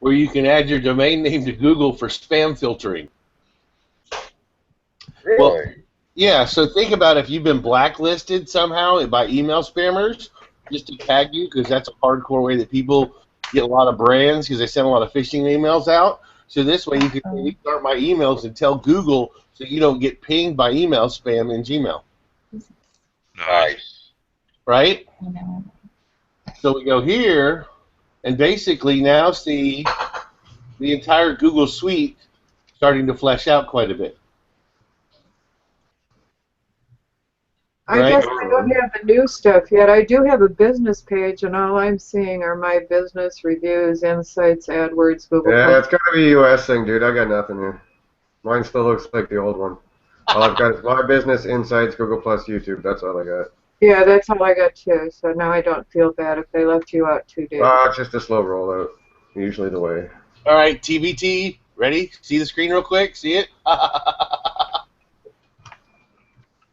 where you can add your domain name to Google for spam filtering. Really? Well, yeah, so think about if you've been blacklisted somehow by email spammers, just to tag you, because that's a hardcore way that people get a lot of brands because they send a lot of phishing emails out. So this way you can maybe start my emails and tell Google so you don't get pinged by email spam in Gmail. Nice. Right? So we go here and basically now see the entire Google suite starting to flesh out quite a bit. I guess I don't have the new stuff yet. I do have a business page, and all I'm seeing are my business reviews, insights, AdWords, Google. Yeah, it's gotta be a US thing, dude. I got nothing here. Mine still looks like the old one. All I've got is my business, insights, Google Plus, YouTube. That's all I got. Yeah, that's all I got too. So now I don't feel bad if they left you out 2 days. It's just a slow rollout. Usually the way. All right, TBT, ready? See the screen real quick? See it?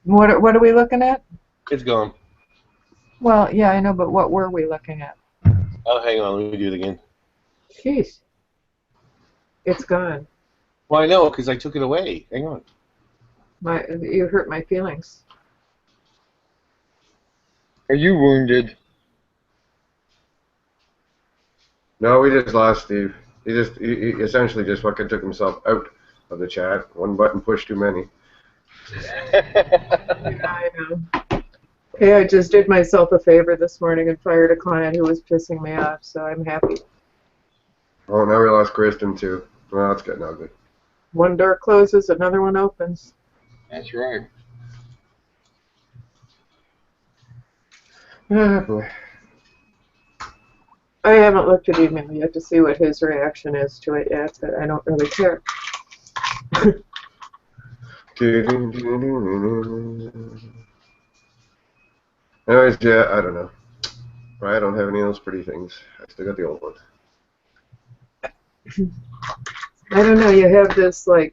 What are we looking at? It's gone. Well, yeah, I know, but what were we looking at? Oh, hang on. Let me do it again. Jeez. It's gone. Well, I know, because I took it away. Hang on. You hurt my feelings. Are you wounded? No, we just lost Steve. He essentially just fucking took himself out of the chat. One button push too many. Yeah, I know. Hey, I just did myself a favor this morning and fired a client who was pissing me off, so I'm happy. Oh, now we lost Kristen too. Well, that's getting ugly. One door closes, another one opens. That's right. Ah, boy. I haven't looked at email yet to see what his reaction is to it yet, but I don't really care. Anyways, yeah, I don't know. I don't have any of those pretty things. I still got the old one. I don't know. You have this like.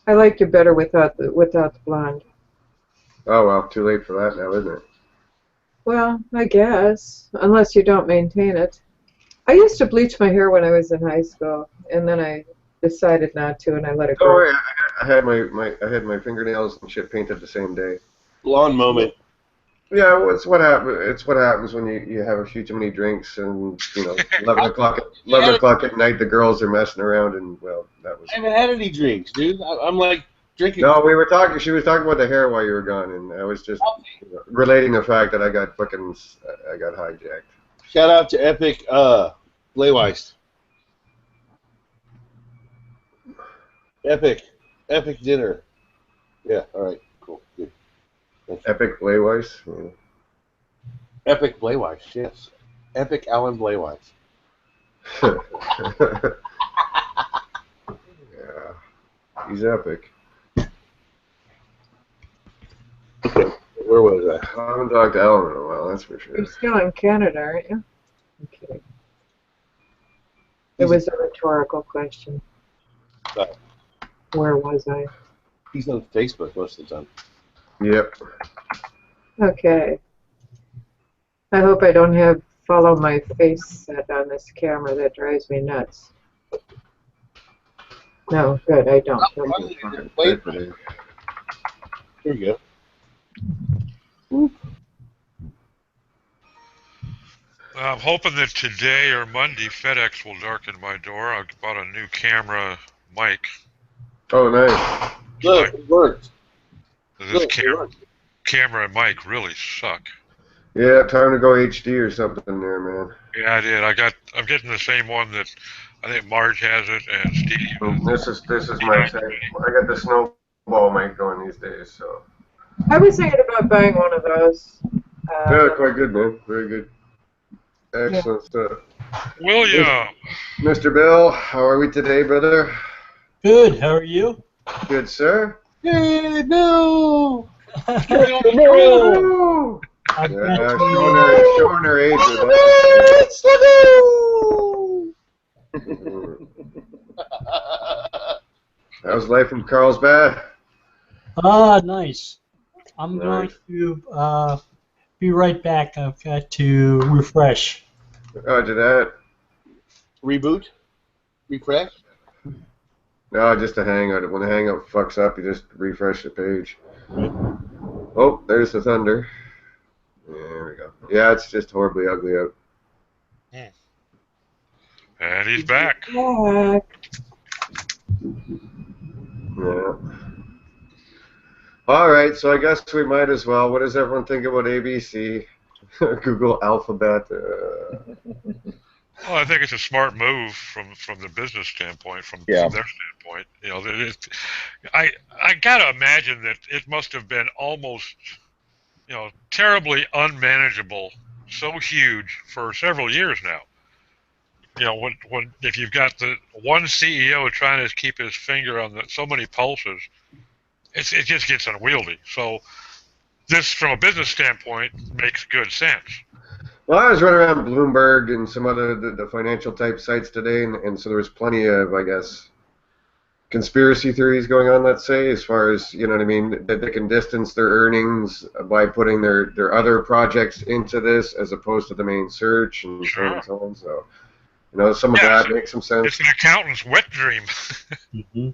I like you better without the blonde. Oh well, too late for that now, isn't it? Well, I guess, unless you don't maintain it. I used to bleach my hair when I was in high school, and then I decided not to, and I let it go. Oh yeah, I had my fingernails and shit painted the same day. Blonde moment. Yeah, well, it's what happens when you have a few too many drinks and 11 o'clock at night the girls are messing around and well that was. I haven't had any drinks, dude. I'm like drinking. No, we were talking. She was talking about the hair while you were gone, and I was just relating the fact that I got hijacked. Shout out to Epic Blayweiss. Epic dinner. Yeah. All right. Cool. Good. Epic Blayweiss. Yeah. Epic Blayweiss. Yes. Epic Alan Blayweiss. Yeah. He's epic. Okay. Where was I? I haven't talked to Alan in a while. That's for sure. You're still in Canada, aren't you? I'm kidding. It was a rhetorical question. Where was I? He's on Facebook most of the time. Yep. Okay. I hope I don't have follow my face set on this camera. That drives me nuts. No, good, I don't. Here we go. I'm hoping that today or Monday FedEx will darken my door. I bought a new camera mic. Oh, nice. Look, it worked. This camera and mic really suck. Yeah, time to go HD or something there, man. Yeah, I did. I'm getting the same one that I think Marge has it and Steve. This is my thing. I got the snowball mic going these days, so. I was thinking about buying one of those. Yeah, quite good, man. Very good. Excellent stuff. William! Mr. Bill, how are we today, brother? Good, how are you? Good, sir. Hey, no! No! Yeah, showing her age with that. How's life in Carlsbad? Nice. I'm going to be right back. I've got to refresh. Roger that. Reboot? refresh? No, just a hangout. When the hangout fucks up, you just refresh the page. Oh, there's the thunder. There we go. Yeah, it's just horribly ugly out. And he's back. Back. Yeah. All right, so I guess we might as well. What does everyone think about ABC? Google Alphabet. Well, I think it's a smart move from the business standpoint, from their standpoint. You know, I gotta imagine that it must have been almost, you know, terribly unmanageable, so huge for several years now. You know, when if you've got the one CEO trying to keep his finger on so many pulses, it just gets unwieldy. So this, from a business standpoint, makes good sense. Well, I was running around Bloomberg and some other the financial type sites today, and so there was plenty of, I guess, conspiracy theories going on, let's say, as far as, you know what I mean, that they can distance their earnings by putting their other projects into this as opposed to the main search and so on and so on. So, you know, some of that makes some sense. It's an accountant's wet dream. Mm-hmm.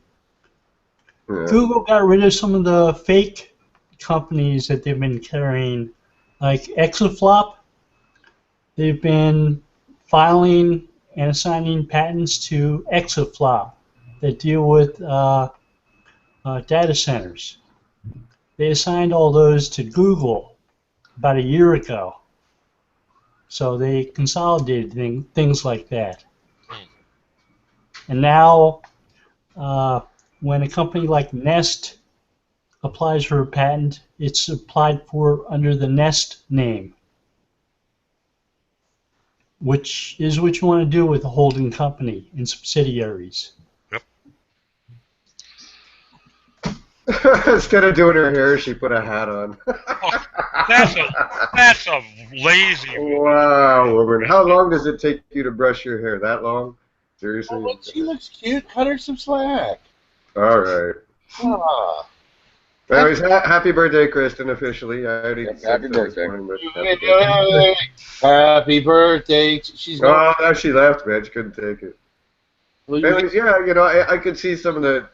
Yeah. Google got rid of some of the fake companies that they've been carrying, like Exaflop. They've been filing and assigning patents to Exaflop that deal with data centers. They assigned all those to Google about a year ago. So they consolidated things like that. And now, when a company like Nest applies for a patent, it's applied for under the Nest name, which is what you want to do with a holding company and subsidiaries. Yep. Instead of doing her hair, she put a hat on. That's a lazy. Wow, woman. How long does it take you to brush your hair? That long? Seriously? Oh, she looks cute. Cut her some slack. All right. Ah. Anyways, happy birthday, Kristen, officially. I already Happy birthday. Happy birthday. She's Oh, no, she left, man. She couldn't take it. Well, Anyways, yeah, you know, I could see some of the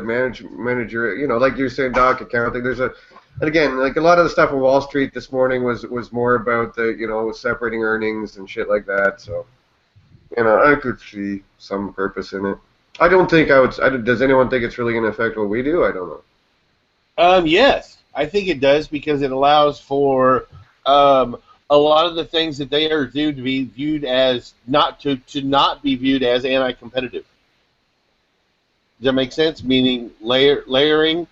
manager, you know, like you're saying, Doc, accounting. And again, like a lot of the stuff on Wall Street this morning was more about the, you know, separating earnings and shit like that. So, you know, I could see some purpose in it. I don't think does anyone think it's really going to affect what we do? I don't know. Yes, I think it does, because it allows for a lot of the things that they are due to be viewed as not be viewed as anti-competitive. Does that make sense? Meaning layering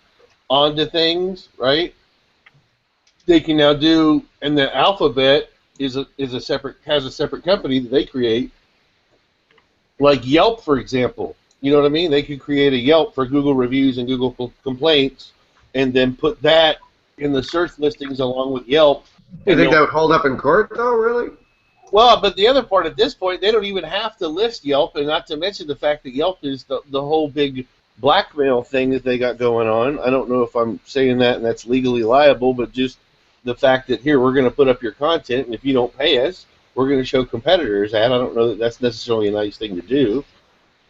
onto things, right? They can now do, and the Alphabet has a separate company that they create, like Yelp, for example. You know what I mean? They could create a Yelp for Google reviews and Google complaints, and then put that in the search listings along with Yelp. You think that would hold up in court, though, really? Well, but the other part, at this point, they don't even have to list Yelp, and not to mention the fact that Yelp is the whole big blackmail thing that they got going on. I don't know if I'm saying that and that's legally liable, but just the fact that, here, we're going to put up your content, and if you don't pay us, we're going to show competitors ad. I don't know that that's necessarily a nice thing to do.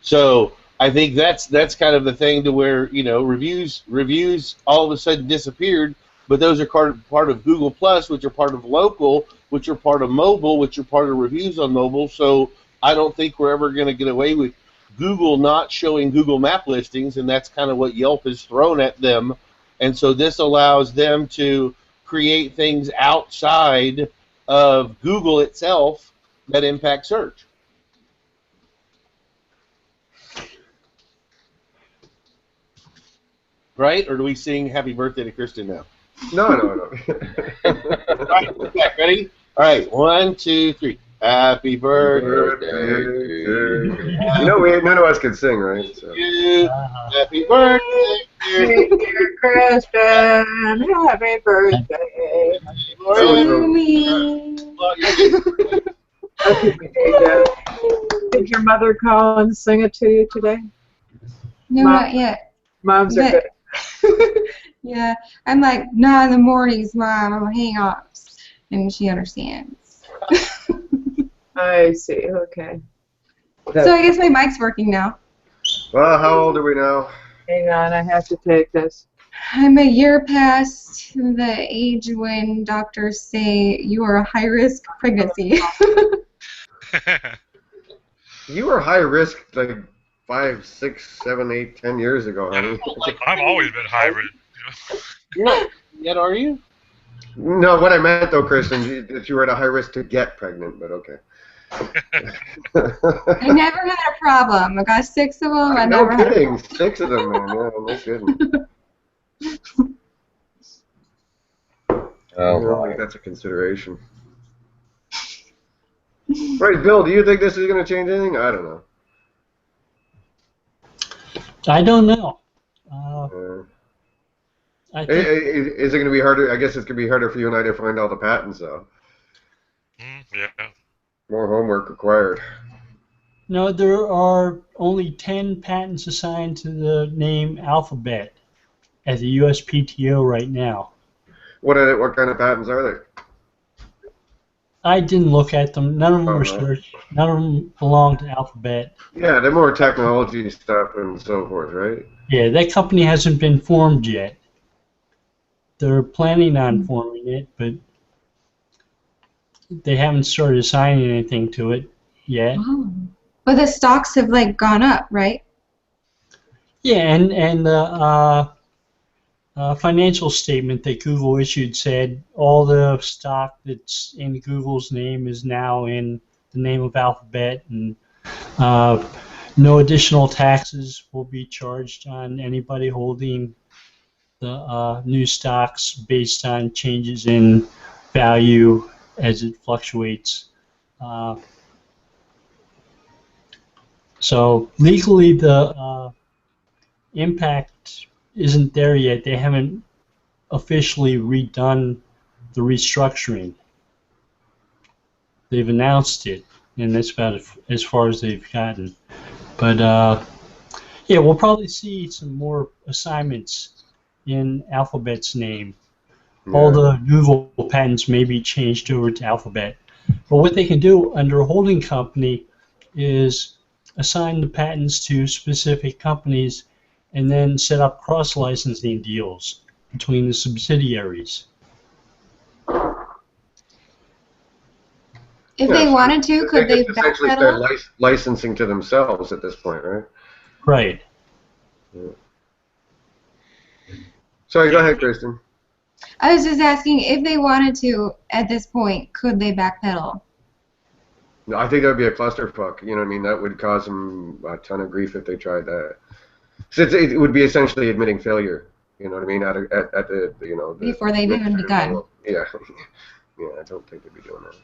So I think that's kind of the thing, to where, you know, reviews all of a sudden disappeared, but those are part of Google Plus, which are part of local, which are part of mobile, which are part of reviews on mobile. So I don't think we're ever going to get away with Google not showing Google Map listings, and that's kind of what Yelp has thrown at them. And so this allows them to create things outside of Google itself that impact search. Right? Or do we sing Happy Birthday to Kristen now? No. All right, we're back. Ready? All right, 1, 2, 3. Happy birthday to You know, none of us can sing, right? So. you. Happy birthday Dear Kristen, happy birthday to me. Did your mother call and sing it to you today? No, Mom? not yet. Moms are good. Yeah, I'm like, no, in the mornings, Mom, I'm hang-ups. And she understands. I see, okay. So I guess my mic's working now. Well, how old are we now? Hang on, I have to take this. I'm a year past the age when doctors say you are a high-risk pregnancy. You were high risk like 5, 6, 7, 8, 10 years ago, honey. I've always been high risk. You're not yet, are you? No, what I meant though, Kristen, that you were at a high risk to get pregnant, but okay. I never had a problem. I got 6 of them. I No never had a kidding, 6 of them, man. Yeah, no kidding. I don't think that's a consideration. Right, Bill, do you think this is going to change anything? I don't know. I don't know. I think, Is it going to be harder? I guess it's going to be harder for you and I to find all the patents, though. Yeah. More homework required. no, there are only 10 patents assigned to the name Alphabet at the USPTO right now. What kind of patents are they? I didn't look at them. None of them were no. searched. None of them belong to Alphabet. Yeah, they're more technology stuff and so forth, right? Yeah, that company hasn't been formed yet. They're planning on forming it, but they haven't started assigning anything to it yet. Oh. But the stocks have like gone up, right? Yeah, and the financial statement that Google issued said all the stock that's in Google's name is now in the name of Alphabet, and no additional taxes will be charged on anybody holding the new stocks based on changes in value as it fluctuates. So legally, the impact isn't there yet. They haven't officially redone the restructuring. They've announced it, and that's about as far as they've gotten. But yeah, we'll probably see some more assignments in Alphabet's name. Yeah. All the Google patents may be changed over to Alphabet. But what they can do under a holding company is assign the patents to specific companies and then set up cross-licensing deals between the subsidiaries. If they wanted to, could they essentially backpedal? start licensing to themselves at this point, right? Right. Yeah. Sorry, go ahead, Kristen. I was just asking if they wanted to at this point, could they backpedal? No, I think that would be a clusterfuck. You know what I mean? That would cause them a ton of grief if they tried that. So it would be essentially admitting failure. You know what I mean? At the Before they've even begun. Yeah, yeah. I don't think they'd be doing that.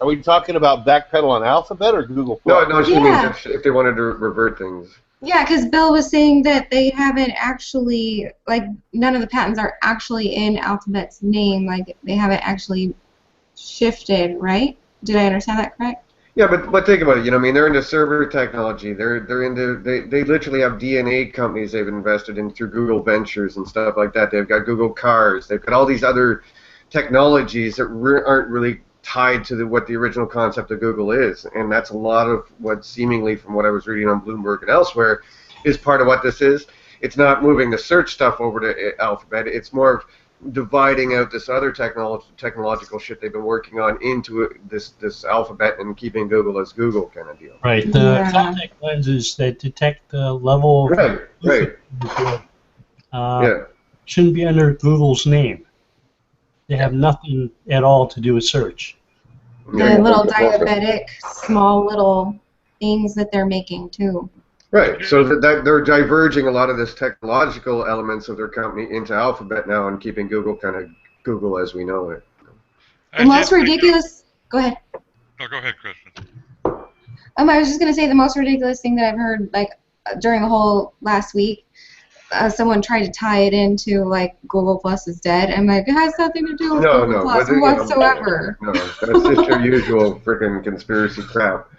Are we talking about backpedal on Alphabet or Google+? No, she Yeah. means if they wanted to revert things. Yeah, because Bill was saying that they haven't actually, like, none of the patents are actually in Alphabet's name. Like, they haven't actually shifted, right? Did I understand that correct? Yeah, but think about it. You know, what I mean, they're into server technology. They're into they literally have DNA companies they've invested in through Google Ventures and stuff like that. They've got Google Cars. They've got all these other technologies that aren't really tied to what the original concept of Google is, and that's a lot of what seemingly, from what I was reading on Bloomberg and elsewhere, is part of what this is. It's not moving the search stuff over to Alphabet. It's more of dividing out this other technological shit they've been working on into this Alphabet and keeping Google as Google kind of deal. Right. The contact lenses that detect the level of Right. shouldn't be under Google's name. They have nothing at all to do with search. The little diabetic, small little things that they're making, too. Right, so that they're diverging a lot of this technological elements of their company into Alphabet now and keeping Google kind of Google as we know it. The most ridiculous... Go ahead. No, go ahead, Kristen. I was just going to say the most ridiculous thing that I've heard, like, during the whole last week, someone tried to tie it into, like, Google Plus is dead. I'm like, it has nothing to do with Google Plus whatsoever. No, that's just your usual freaking conspiracy crap.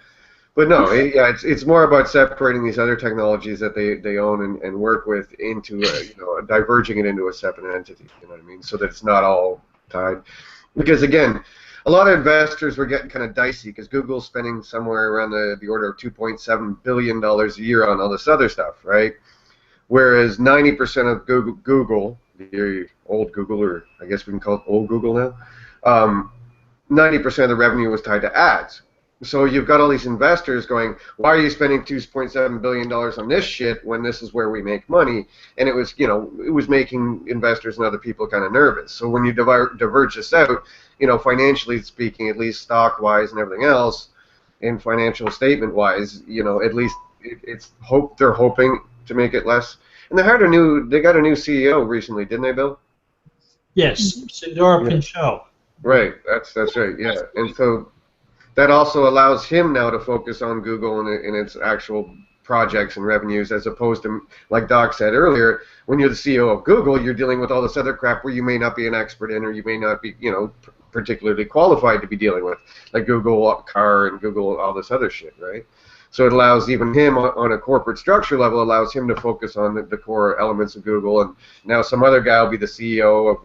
But no, it's more about separating these other technologies that they own and work with into diverging it into a separate entity. You know what I mean? So that it's not all tied. Because again, a lot of investors were getting kind of dicey because Google's spending somewhere around the order of $2.7 billion a year on all this other stuff, right? Whereas 90% of Google, the old Google, or I guess we can call it old Google now, 90% of the revenue was tied to ads. So you've got all these investors going, why are you spending $2.7 billion on this shit when this is where we make money? And it was, it was making investors and other people kind of nervous. So when you diverge this out, financially speaking, at least stock-wise and everything else, and financial statement-wise, at least they're hoping to make it less. And they got a new CEO recently, didn't they, Bill? Yes, Sundar Pichai. Right, that's right, yeah. And so that also allows him now to focus on Google and its actual projects and revenues, as opposed to, like Doc said earlier, when you're the CEO of Google, you're dealing with all this other crap where you may not be an expert in, or you may not be, particularly qualified to be dealing with, like Google Car and Google all this other shit, right? So it allows even him on a corporate structure level, allows him to focus on the core elements of Google, and now some other guy will be the CEO of.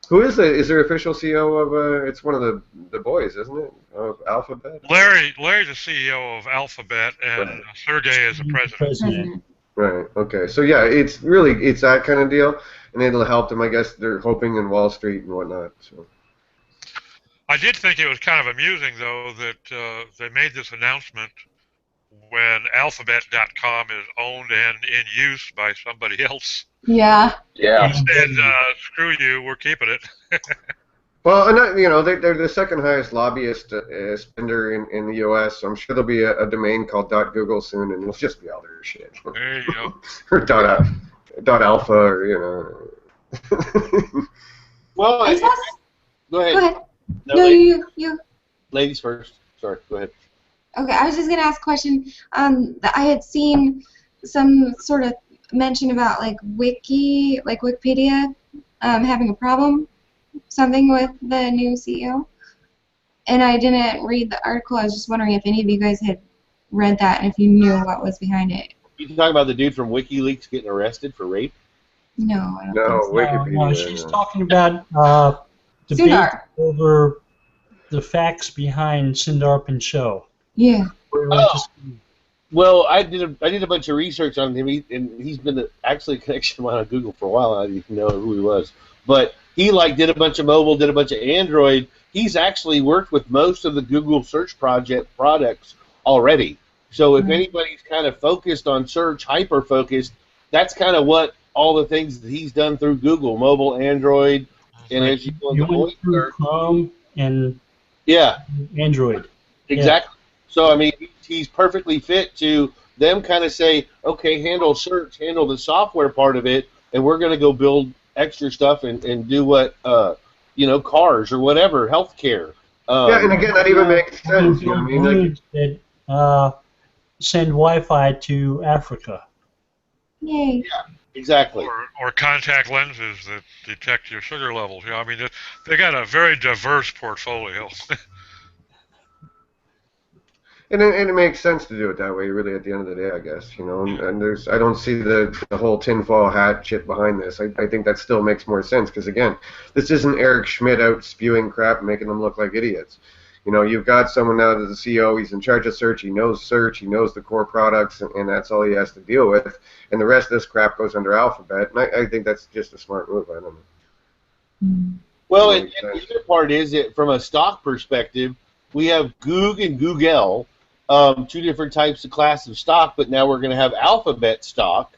Who is there official CEO of? It's one of the boys, isn't it? Of Alphabet. Larry's the CEO of Alphabet, and right. Sergey is the president. Right. Okay. So yeah, it's that kind of deal, and it'll help them. I guess they're hoping in Wall Street and whatnot. So. I did think it was kind of amusing, though, that they made this announcement when Alphabet.com is owned and in use by somebody else. Yeah. Yeah. Instead, screw you, we're keeping it. Well, they're the second highest lobbyist spender in the U.S., so I'm sure there'll be a domain called .google soon, and it'll just be all their shit. There you go. Or .alpha, or, Well, go ahead. Go ahead. No, you. Ladies first. Sorry, go ahead. Okay, I was just going to ask a question. I had seen some sort of mention about Wikipedia having a problem, something with the new CEO. And I didn't read the article. I was just wondering if any of you guys had read that and if you knew what was behind it. You talking about the dude from WikiLeaks getting arrested for rape? No, I don't No, think so. Wikipedia. No, she's talking about debate Sundar. over the facts behind Sundar Pichai. Yeah. Well, I did a bunch of research on him, and he's been actually a connection of mine on Google for a while. I didn't even know who he was, but he did a bunch of mobile, did a bunch of Android. He's actually worked with most of the Google search project products already. So if anybody's kind of focused on search, hyper focused, that's kind of what all the things that he's done through Google, mobile, Android, and as you go into went through Chrome and Android. Exactly. Yeah. So I mean, he's perfectly fit to them kind of say, okay, handle search, handle the software part of it, and we're going to go build extra stuff and do what cars or whatever, healthcare. And again, that even makes sense. You know what I mean? That send Wi-Fi to Africa. Yay. Yeah, exactly. Or contact lenses that detect your sugar levels. I mean, they got a very diverse portfolio. And it makes sense to do it that way, really, at the end of the day, I guess, And I don't see the whole tinfoil hat shit behind this. I think that still makes more sense because, again, this isn't Eric Schmidt out spewing crap and making them look like idiots. You've got someone now that's the CEO. He's in charge of search. He knows the core products, and that's all he has to deal with. And the rest of this crap goes under Alphabet. And I think that's just a smart move. I don't know. Well, and the other part is that from a stock perspective, we have Goog and Google. Two different types of class of stock, but now we're going to have Alphabet stock.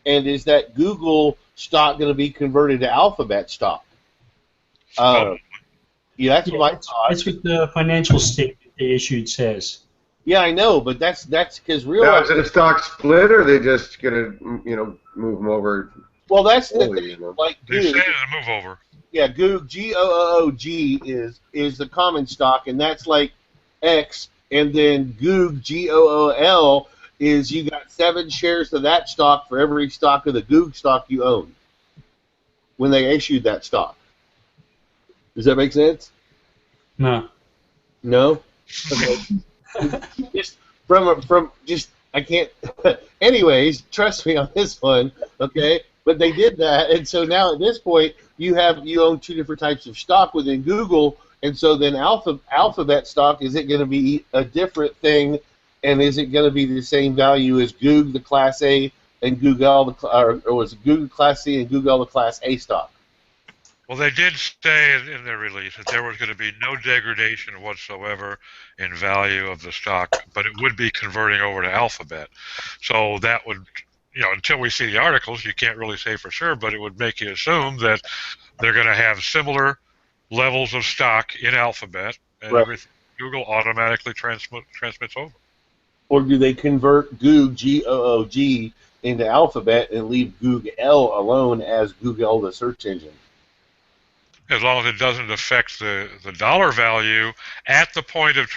And is that Google stock going to be converted to Alphabet stock? That's what I thought. That's what the financial statement they issued says. Yeah, I know, but that's because real. Now, is it a stock split, or are they just going to move them over? Well, that's the thing. Like they say to move over. Yeah, Goog, G-O-O-G is the common stock, and that's like X. And then Goog, G-O-O-L, is you got 7 shares of that stock for every stock of the Goog stock you own when they issued that stock. Does that make sense? No. No? Okay. just I can't. Anyways, trust me on this one, okay? But they did that, and so now at this point, you own 2 different types of stock within Google, And so then Alphabet stock, is it going to be a different thing, and is it going to be the same value as Google, the Class A, and Google, or was it Google Class C and Google, the Class A stock? Well, they did say in their release that there was going to be no degradation whatsoever in value of the stock, but it would be converting over to Alphabet. So that would, until we see the articles, you can't really say for sure, but it would make you assume that they're going to have similar levels of stock in Alphabet, and everything Google automatically transmits over. Or do they convert G-O-O-G, into Alphabet and leave Google alone as Google, the search engine? As long as it doesn't affect the dollar value at the point of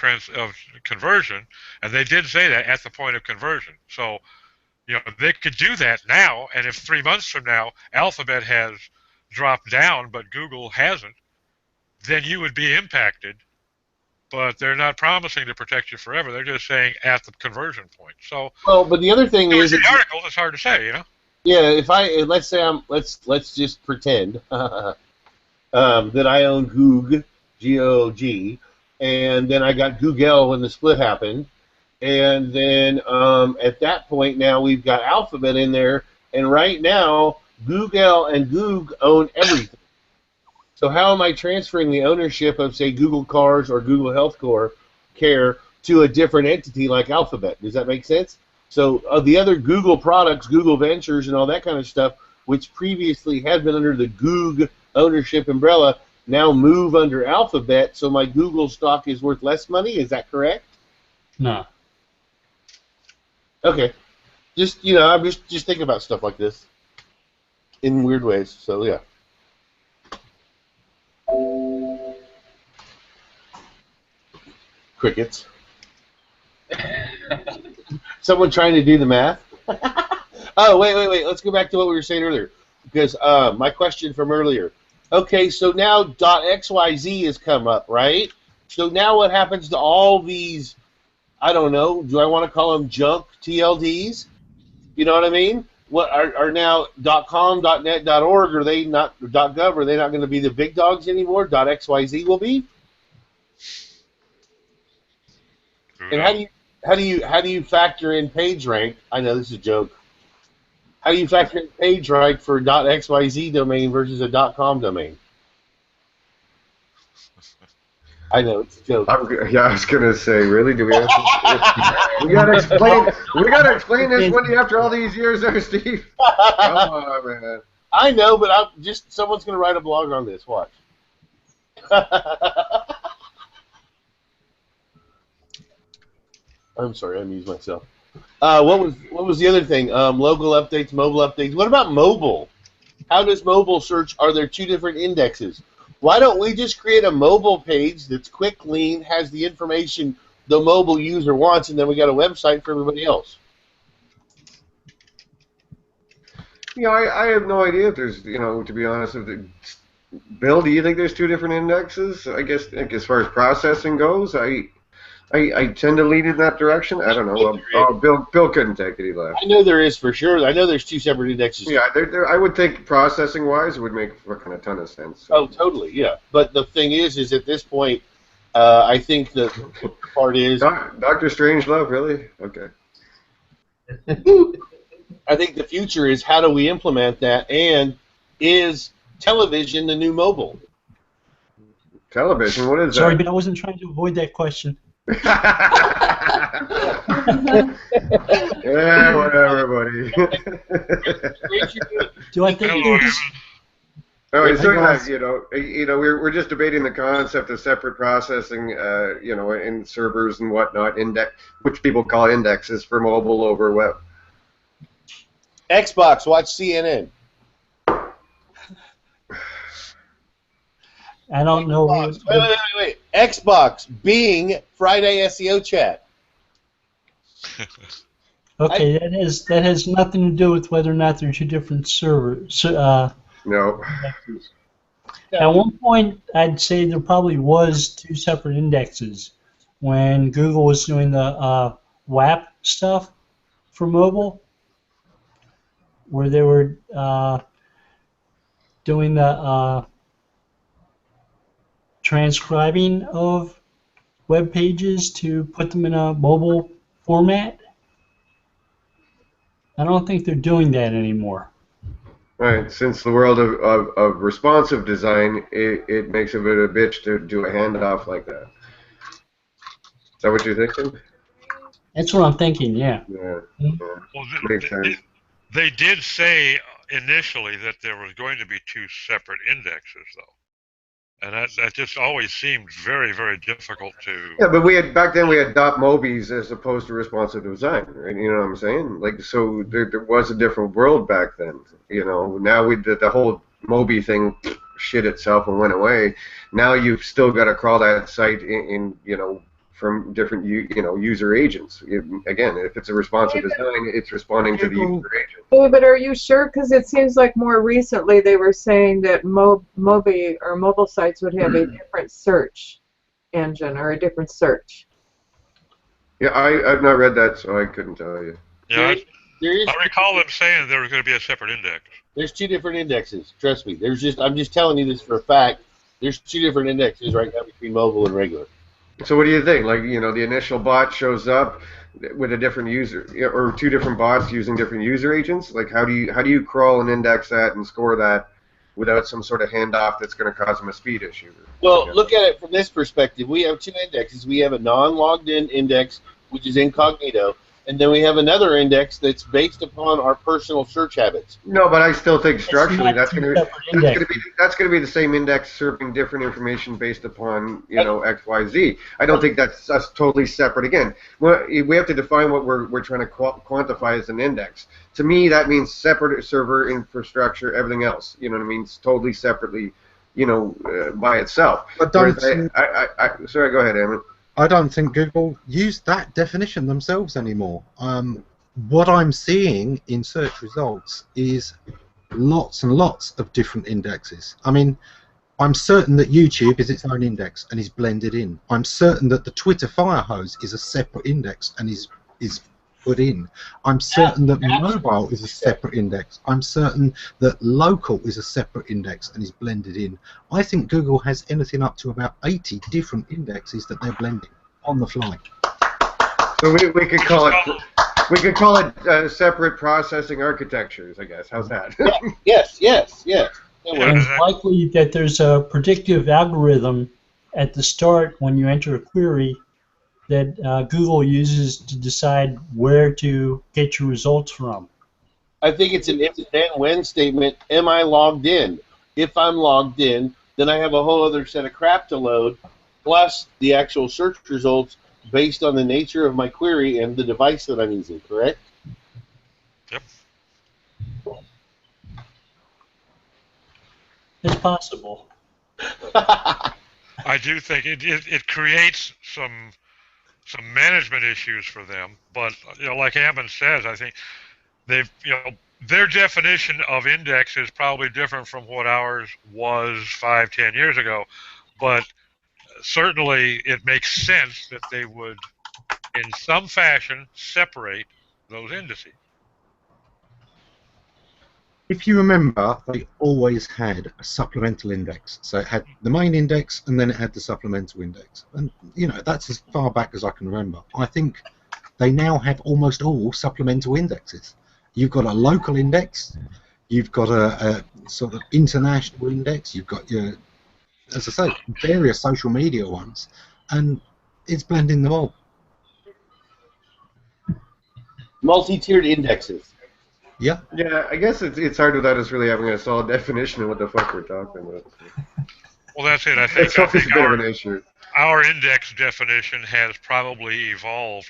conversion, and they did say that at the point of conversion. So, they could do that now, and if 3 months from now Alphabet has dropped down but Google hasn't, then you would be impacted. But they're not promising to protect you forever. They're just saying at the conversion point. So, well, but the other thing is, the article, it's hard to say, Yeah, let's say let's just pretend. That I own Goog, G-O-G, and then I got Google when the split happened, and then at that point now we've got Alphabet in there, and right now Google and Goog own everything. So how am I transferring the ownership of, say, Google Cars or Google Health Care to a different entity like Alphabet? Does that make sense? So the other Google products, Google Ventures, and all that kind of stuff, which previously had been under the Goog ownership umbrella, now move under Alphabet, so my Google stock is worth less money. Is that correct? No. Okay. I'm just thinking about stuff like this in weird ways. So yeah. Crickets. Someone trying to do the math? Oh, wait. Let's go back to what we were saying earlier. Because my question from earlier. Okay, so now .xyz has come up, right? So now what happens to all these, I don't know, do I want to call them junk TLDs? You know what I mean? What are now .com, .net, .org, are they not, .gov, are they not going to be the big dogs anymore? .xyz will be? And how do you factor in PageRank? I know this is a joke. How do you factor in PageRank for .xyz domain versus a .com domain? I know it's a joke. I was gonna say, really? Do we have to? We gotta explain. We gotta explain this one after all these years, there, Steve. Come on, man. I know, but someone's gonna write a blog on this. Watch. I'm sorry, I amused myself. What was the other thing? Local updates, mobile updates. What about mobile? How does mobile search? Are there two different indexes? Why don't we just create a mobile page that's quick, lean, has the information the mobile user wants, and then we got a website for everybody else? I have no idea if there's, to be honest, Bill, do you think there's two different indexes? I guess, as far as processing goes, I tend to lead in that direction. I don't know. Bill couldn't take it. He left. I know there is for sure. I know there's two separate indexes. Yeah, I would think processing-wise, it would make a ton of sense. So. Oh, totally, yeah. But the thing is at this point, I think the part is... Dr. Strangelove, really? Okay. I think the future is how do we implement that, and is television the new mobile? Television? What is that? Sorry, but I wasn't trying to avoid that question. Yeah, whatever, buddy. Do I think this? No, it's doing that. We're just debating the concept of separate processing, in servers and whatnot, which people call indexes for mobile over web. Xbox, watch CNN. I don't know. Wait. Xbox, Bing, Friday SEO Chat. Okay, that has nothing to do with whether or not they're two different servers. No. At one point, I'd say there probably was two separate indexes when Google was doing the WAP stuff for mobile, where they were doing the transcribing of web pages to put them in a mobile format. I don't think they're doing that anymore. Right. Since the world of responsive design, it makes a bit of a bitch to do a handoff like that. Is that what you're thinking? That's what I'm thinking, yeah. Yeah. Well, Makes sense. they did say initially that there was going to be two separate indexes, though, and that just always seemed very, very difficult to. Yeah, but back then we had .mobies as opposed to responsive design, right? You know what I'm saying? Like, so there was a different world back then. You know, now the whole Mobi thing shit itself and went away. Now you've still got to crawl that site in from different user agents. Again, if it's a responsive design, it's responding to the user agent. David, are you sure? Because it seems like more recently they were saying that Mobi or mobile sites would have a different search engine or a different search. Yeah, I've not read that, so I couldn't tell you. Yeah, I recall them saying there was going to be a separate index. There's two different indexes. Trust me. I'm just telling you this for a fact. There's two different indexes right now between mobile and regular. So what do you think? Like, the initial bot shows up with a different user, or two different bots using different user agents. Like, how do you crawl and index that and score that without some sort of handoff that's going to cause them a speed issue? Well, look at it from this perspective. We have two indexes. We have a non-logged-in index, which is incognito, and then we have another index that's based upon our personal search habits. No, but I still think structurally that's going to be the same index serving different information based upon X, Y, Z. I don't think that's totally separate. Again, we have to define what we're trying to quantify as an index. To me, that means separate server infrastructure, everything else. You know what I mean? It's totally separately, by itself. But don't. Sorry, go ahead, Emmett. I don't think Google used that definition themselves anymore. What I'm seeing in search results is lots and lots of different indexes. I mean, I'm certain that YouTube is its own index and is blended in. I'm certain that the Twitter Firehose is a separate index and is put in. I'm certain that mobile is a separate index. I'm certain that local is a separate index and is blended in. I think Google has anything up to about 80 different indexes that they're blending on the fly. So we could call it separate processing architectures, I guess. How's that? Yes. And it's likely that there's a predictive algorithm at the start when you enter a query that Google uses to decide where to get your results from. I think it's an if then when statement. Am I logged in? If I'm logged in, then I have a whole other set of crap to load, plus the actual search results based on the nature of my query and the device that I'm using, correct? Yep. It's possible. I do think it creates some management issues for them, but like Ammon says, I think they've their definition of index is probably different from what ours was 5-10 years ago, but certainly it makes sense that they would in some fashion separate those indices. If you remember, they always had a supplemental index. So it had the main index and then it had the supplemental index. And, that's as far back as I can remember. I think they now have almost all supplemental indexes. You've got a local index, you've got a sort of international index, you've got your, as I say, various social media ones, and it's blending them all. Multi-tiered indexes. Yeah. Yeah, I guess it's hard without us really having a solid definition of what the fuck we're talking about. Well, that's it. I think it's a bit of an issue. Our index definition has probably evolved.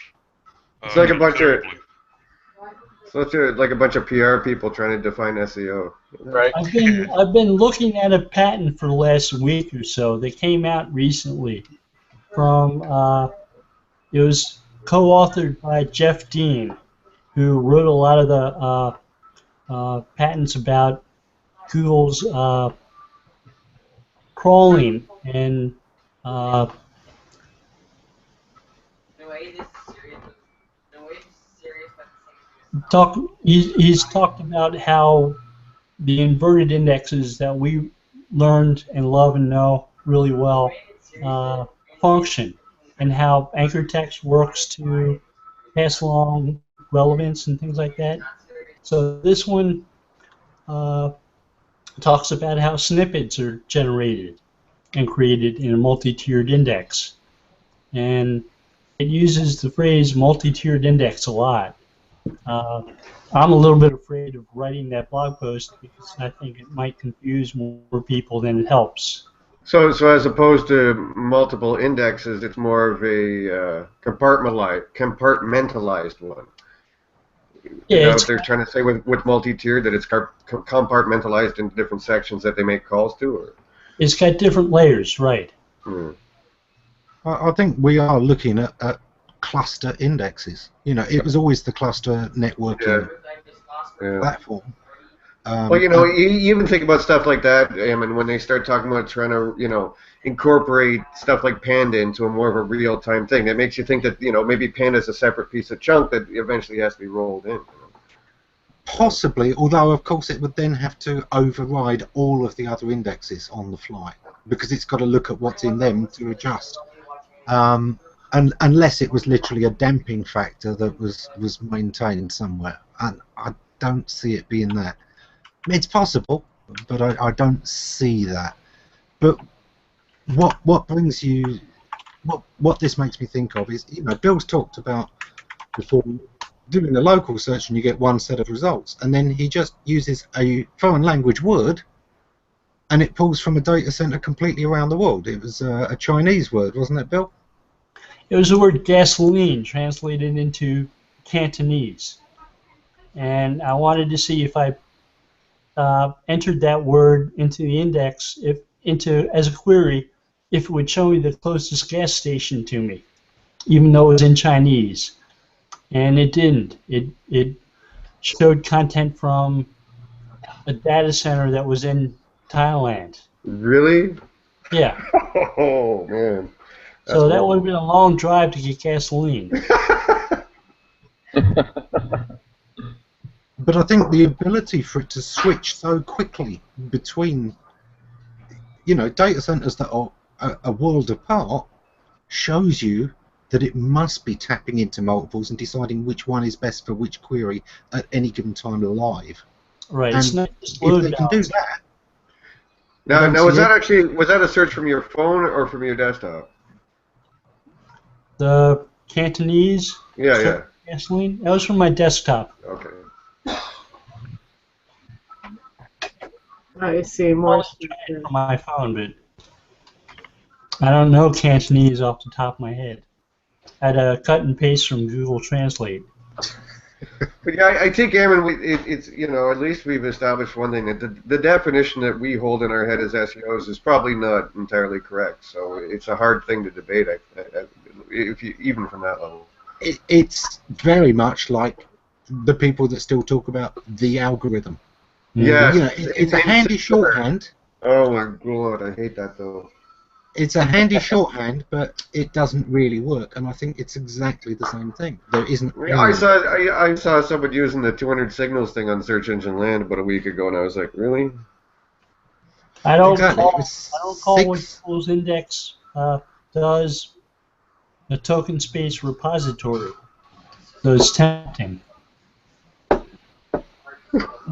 It's like a bunch of. So it's like a bunch of PR people trying to define SEO. Right. I've been looking at a patent for the last week or so that came out recently. It was co-authored by Jeff Dean, who wrote a lot of the patents about Google's crawling and he's talked about how the inverted indexes that we learned and love and know really well function, and how anchor text works to pass along relevance and things like that. So this one talks about how snippets are generated and created in a multi-tiered index. And it uses the phrase multi-tiered index a lot. I'm a little bit afraid of writing that blog post because I think it might confuse more people than it helps. So as opposed to multiple indexes, it's more of a compartmentalized one. Yeah, Is that what they're trying to say with multi-tiered, that it's compartmentalized into different sections that they make calls to? Or? It's got different layers, right. I think we are looking at cluster indexes. You know, it was always the cluster networking platform. Well, you know, you even think about stuff like that, I mean, when they start talking about trying to, you know, incorporate stuff like Panda into a more of a real-time thing, that makes you think that, you know, maybe Panda's a separate piece of chunk that eventually has to be rolled in. Possibly, although of course it would then have to override all of the other indexes on the fly, because it's got to look at what's in them to adjust. And unless it was literally a damping factor that was maintained somewhere, and I don't see it being that. It's possible, but I don't see that. But what brings you, what this makes me think of is, you know, Bill's talked about before doing a local search and you get one set of results, and then he just uses a foreign language word and it pulls from a data center completely around the world. It was a Chinese word, wasn't it, Bill? It was the word gasoline translated into Cantonese. And I wanted to see if I entered that word into the index, as a query, if it would show me the closest gas station to me, even though it was in Chinese. And it didn't. It showed content from a data center that was in Thailand. Really? Yeah. Oh, man. That's so that would have been a long drive to get gasoline. But I think the ability for it to switch so quickly between, you know, data centers that are a world apart shows you that it must be tapping into multiples and deciding which one is best for which query at any given time live. Right. And it's not just if they can do that. Now was that a search from your phone or from your desktop? The Cantonese? Yeah. Gasoline? That was from my desktop. Okay. I see more. From my phone, but I don't know Cantonese off the top of my head. I had to cut and paste from Google Translate. But yeah, I think, Aaron, it's, you know, at least we've established one thing, that the definition that we hold in our head as SEOs is probably not entirely correct. So it's a hard thing to debate, if you, even from that level. It's very much like the people that still talk about the algorithm. Yeah, you know, it's a handy shorthand. Oh my God, I hate that though. It's a handy shorthand, but it doesn't really work, and I think it's exactly the same thing. There isn't. I saw someone using the 200 signals thing on Search Engine Land about a week ago, and I was like, really? I don't exactly. call what Google's index does the token space repository. So it's tempting.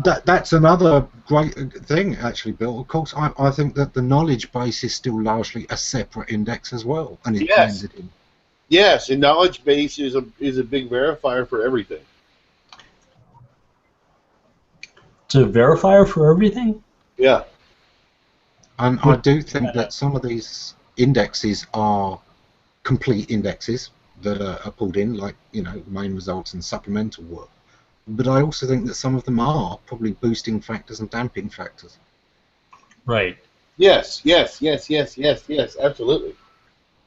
That's another great thing, actually, Bill. Of course, I think that the knowledge base is still largely a separate index as well, and it's blended in. Yes, and knowledge base is a big verifier for everything. It's a verifier for everything? Yeah. And I do think that some of these indexes are complete indexes that are pulled in, like, you know, main results and supplemental work. But I also think that some of them are probably boosting factors and damping factors. Right. Yes, absolutely.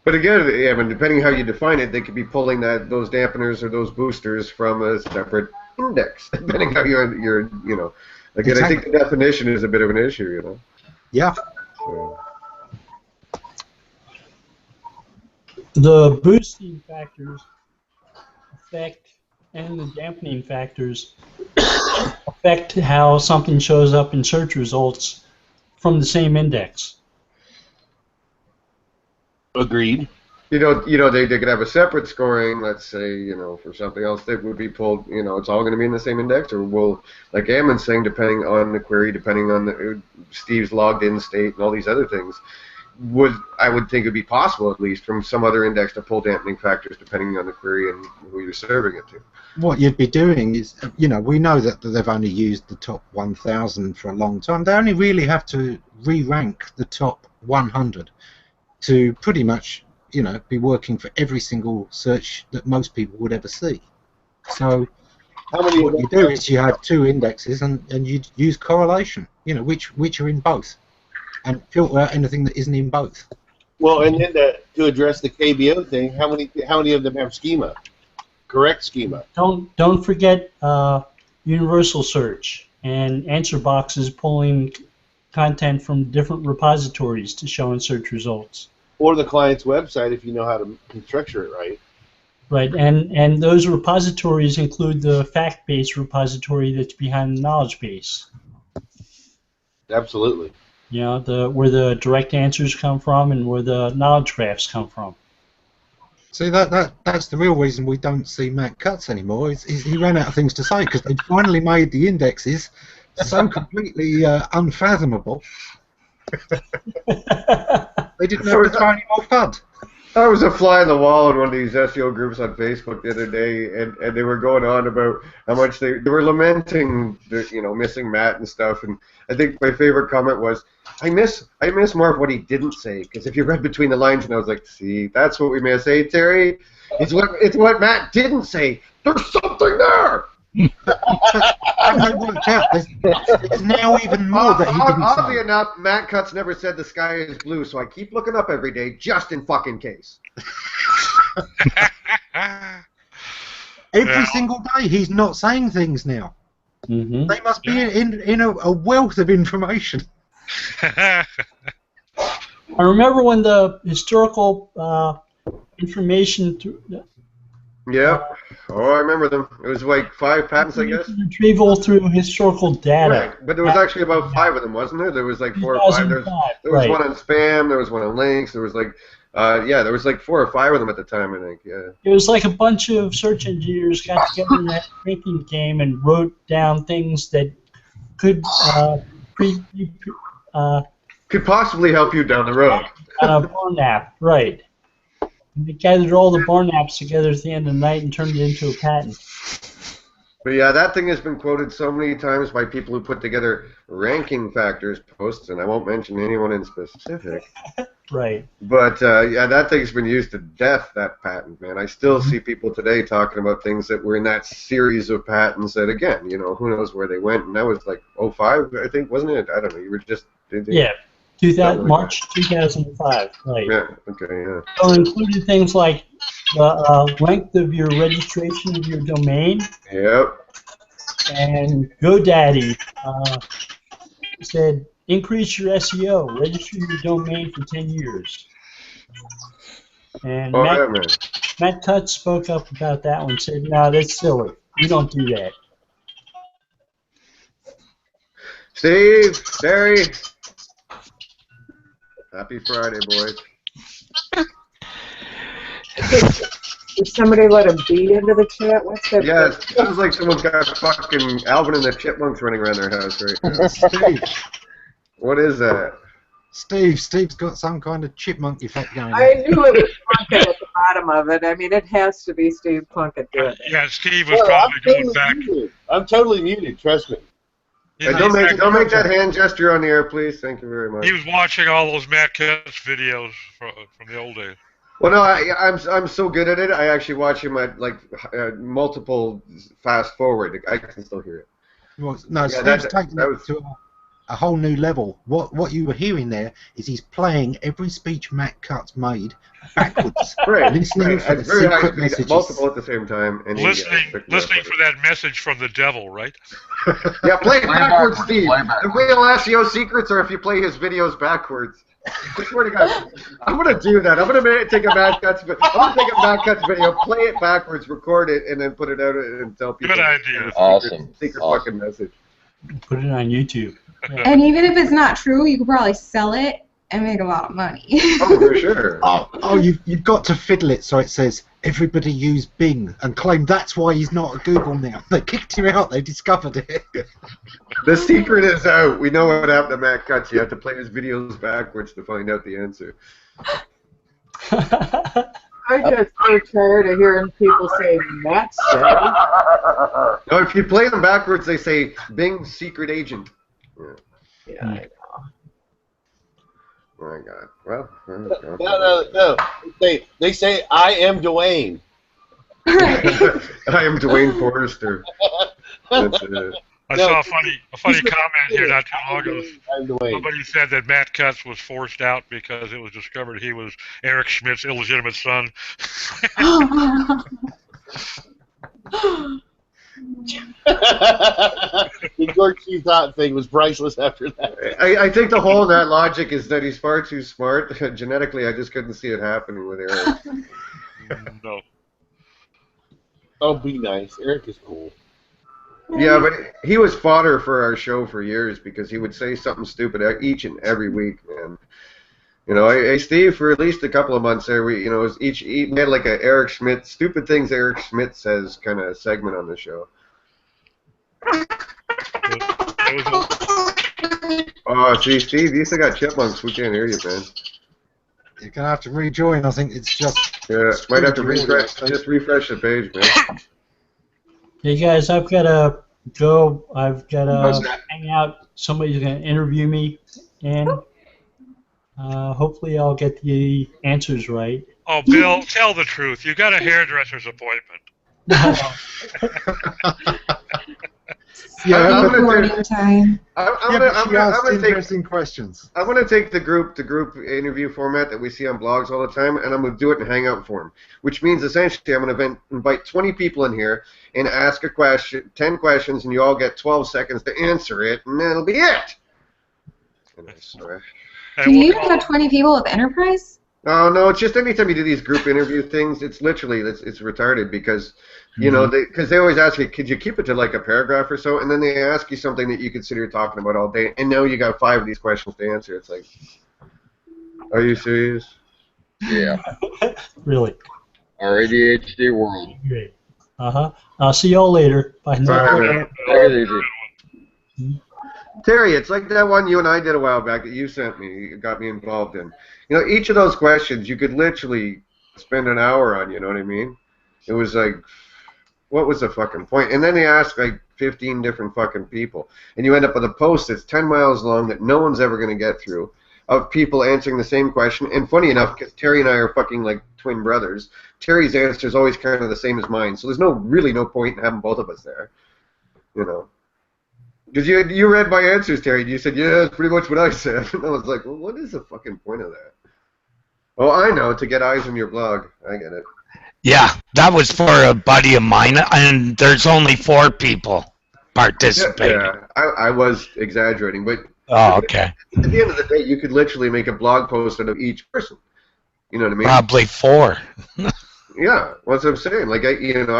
But again, I mean, depending how you define it, they could be pulling those dampeners or those boosters from a separate index, depending how you're you know. Again, exactly. I think the definition is a bit of an issue, you know. Yeah. So. The boosting factors and the dampening factors affect how something shows up in search results from the same index. Agreed. They could have a separate scoring, let's say, for something else that would be pulled, it's all going to be in the same index, or will, like Ammon's saying, depending on the query, depending on Steve's logged in state and all these other things, I would think it would be possible, at least, from some other index to pull dampening factors depending on the query and who you're serving it to. What you'd be doing is, we know that they've only used the top 1,000 for a long time. They only really have to re-rank the top 100 to pretty much, be working for every single search that most people would ever see. So what you do is you have two indexes and you use correlation, which are in both, and filter out anything that isn't in both. Well, and then to address the KBO thing, how many of them have schema? Correct schema. Don't forget universal search and answer boxes pulling content from different repositories to show in search results. Or the client's website if you know how to structure it right. Right, and those repositories include the fact-based repository that's behind the knowledge base. Absolutely. Where the direct answers come from and where the knowledge graphs come from. See, that's the real reason we don't see Matt Cutts anymore. Is he ran out of things to say because they finally made the indexes so completely unfathomable. They didn't have to throw any more FUD. I was a fly on the wall in one of these SEO groups on Facebook the other day, and they were going on about how much they were lamenting the missing Matt and stuff. And I think my favorite comment was, I miss more of what he didn't say, because if you read between the lines, and I was like, see, that's what we miss, hey Terry? It's what Matt didn't say. There's something there. There's now even more that he didn't say. Oddly enough, Matt Cutts never said the sky is blue, so I keep looking up every day just in fucking case. Every single day he's not saying things now. Mm-hmm. They must be in a wealth of information. I remember when the historical information... Yeah. Oh, I remember them. It was like 5 patents, I guess. Retrieval through historical data. Right, but there was actually about 5 of them, wasn't there? There was like 4 or 5. There was one on spam. There was one on links. There was like, there was like 4 or 5 of them at the time, I think. Yeah. It was like a bunch of search engineers got together in that drinking game and wrote down things that could could possibly help you down the road. On a barn app, right. They gathered all the barn apps together at the end of the night and turned it into a patent. But yeah, that thing has been quoted so many times by people who put together ranking factors posts, and I won't mention anyone in specific. Right. But that thing's been used to death, that patent, man. I still see people today talking about things that were in that series of patents that, again, who knows where they went, and that was like 05, I think, wasn't it? I don't know. You were just... Yeah. March 2005, right. Yeah, okay, yeah. So it included things like the length of your registration of your domain. Yep. And GoDaddy said, increase your SEO, register your domain for 10 years. And Matt Cutts spoke up about that one, said, no, that's silly. We don't do that. Steve, Barry. Happy Friday, boys. Did somebody let a bee into the chat? What's that? Yeah, it sounds like someone's got fucking Alvin and the Chipmunks running around their house right now. Steve. What is that? Steve's got some kind of chipmunk effect going on. I knew it was Plunkett at the bottom of it. I mean, it has to be Steve Plunkett doing it. Yeah, Steve was probably going back. I'm totally muted, trust me. Don't make that hand gesture on the air, please. Thank you very much. He was watching all those Matt Cutts videos from the old days. Well, no, I'm so good at it. I actually watch him at multiple fast forward. I can still hear it. Well, no, Steve's taking it to a whole new level. What you were hearing there is he's playing every speech Matt Cutts made backwards, right? Listening for the secret messages. Multiple at the same time, and listening for that message from the devil, right? Yeah, play it backwards, Steve. The real SEO secrets are if you play his videos backwards. I swear to God, I'm gonna do that. I'm gonna take a Matt Cutts video, play it backwards, record it, and then put it out and tell people. Good idea. Awesome. Secret fucking message. Put it on YouTube. And even if it's not true, you could probably sell it and make a lot of money. Oh, for sure. You've got to fiddle it so it says everybody use Bing and claim that's why he's not at Google now. They kicked him out. They discovered it. The secret is out. We know what happened to Matt Cutts. You have to play his videos backwards to find out the answer. I get so tired of hearing people say Matt said. No, if you play them backwards, they say Bing secret agent. Yeah, I know. Oh my God. Well, No. They say I am Dwayne. I am Dwayne Forrester. That's it. I saw a funny comment here not too long ago. I'm Dwayne. Somebody said that Matt Cutts was forced out because it was discovered he was Eric Schmidt's illegitimate son. The George C. Thought thing was priceless after that. I think the whole of that logic is that he's far too smart. Genetically, I just couldn't see it happening with Eric. No. Oh, be nice. Eric is cool. Yeah, but he was fodder for our show for years because he would say something stupid each and every week, man. You know, hey Steve, for at least a couple of months there, we had like a Eric Schmidt, stupid things Eric Schmidt says kind of segment on the show. Oh, see, Steve, you still got chipmunks. We can't hear you, man. You're gonna have to rejoin. I think it's just. Yeah, might have to refresh. Just refresh the page, man. Hey guys, I've got to go. I've got to hang out. Somebody's going to interview me, and hopefully I'll get the answers right. Oh, Bill, tell the truth. You got a hairdresser's appointment. Yeah, I'm gonna interesting questions. I'm gonna take the group interview format that we see on blogs all the time, and I'm gonna do it in Hangout form, which means essentially I'm gonna invite 20 people in here and ask a question, 10 questions, and you all get 12 seconds to answer it, and that'll be it. Can you even have 20 people with Enterprise? Oh no, it's just anytime you do these group interview things, it's literally it's retarded because you know they always ask you, could you keep it to like a paragraph or so, and then they ask you something that you could sit here talking about all day, and now you got 5 of these questions to answer. It's like, are you serious? Yeah. Really? Our ADHD world. Great. I'll see y'all later. Bye. Bye. Take it easy. Terry, it's like that one you and I did a while back that you sent me, you got me involved in. You know, each of those questions you could literally spend an hour on, you know what I mean? It was like, what was the fucking point? And then they ask like 15 different fucking people. And you end up with a post that's 10 miles long that no one's ever going to get through of people answering the same question. And funny enough, because Terry and I are fucking like twin brothers, Terry's answer is always kind of the same as mine. So there's really no point in having both of us there, you know. Because you read my answers, Terry, and you said, yeah, that's pretty much what I said. And I was like, well, what is the fucking point of that? Oh, I know, to get eyes on your blog. I get it. Yeah, that was for a buddy of mine, and there's only 4 people participating. Yeah, I was exaggerating, but okay. At the end of the day, you could literally make a blog post out of each person. You know what I mean? Probably 4. Yeah, that's what I'm saying. Like, I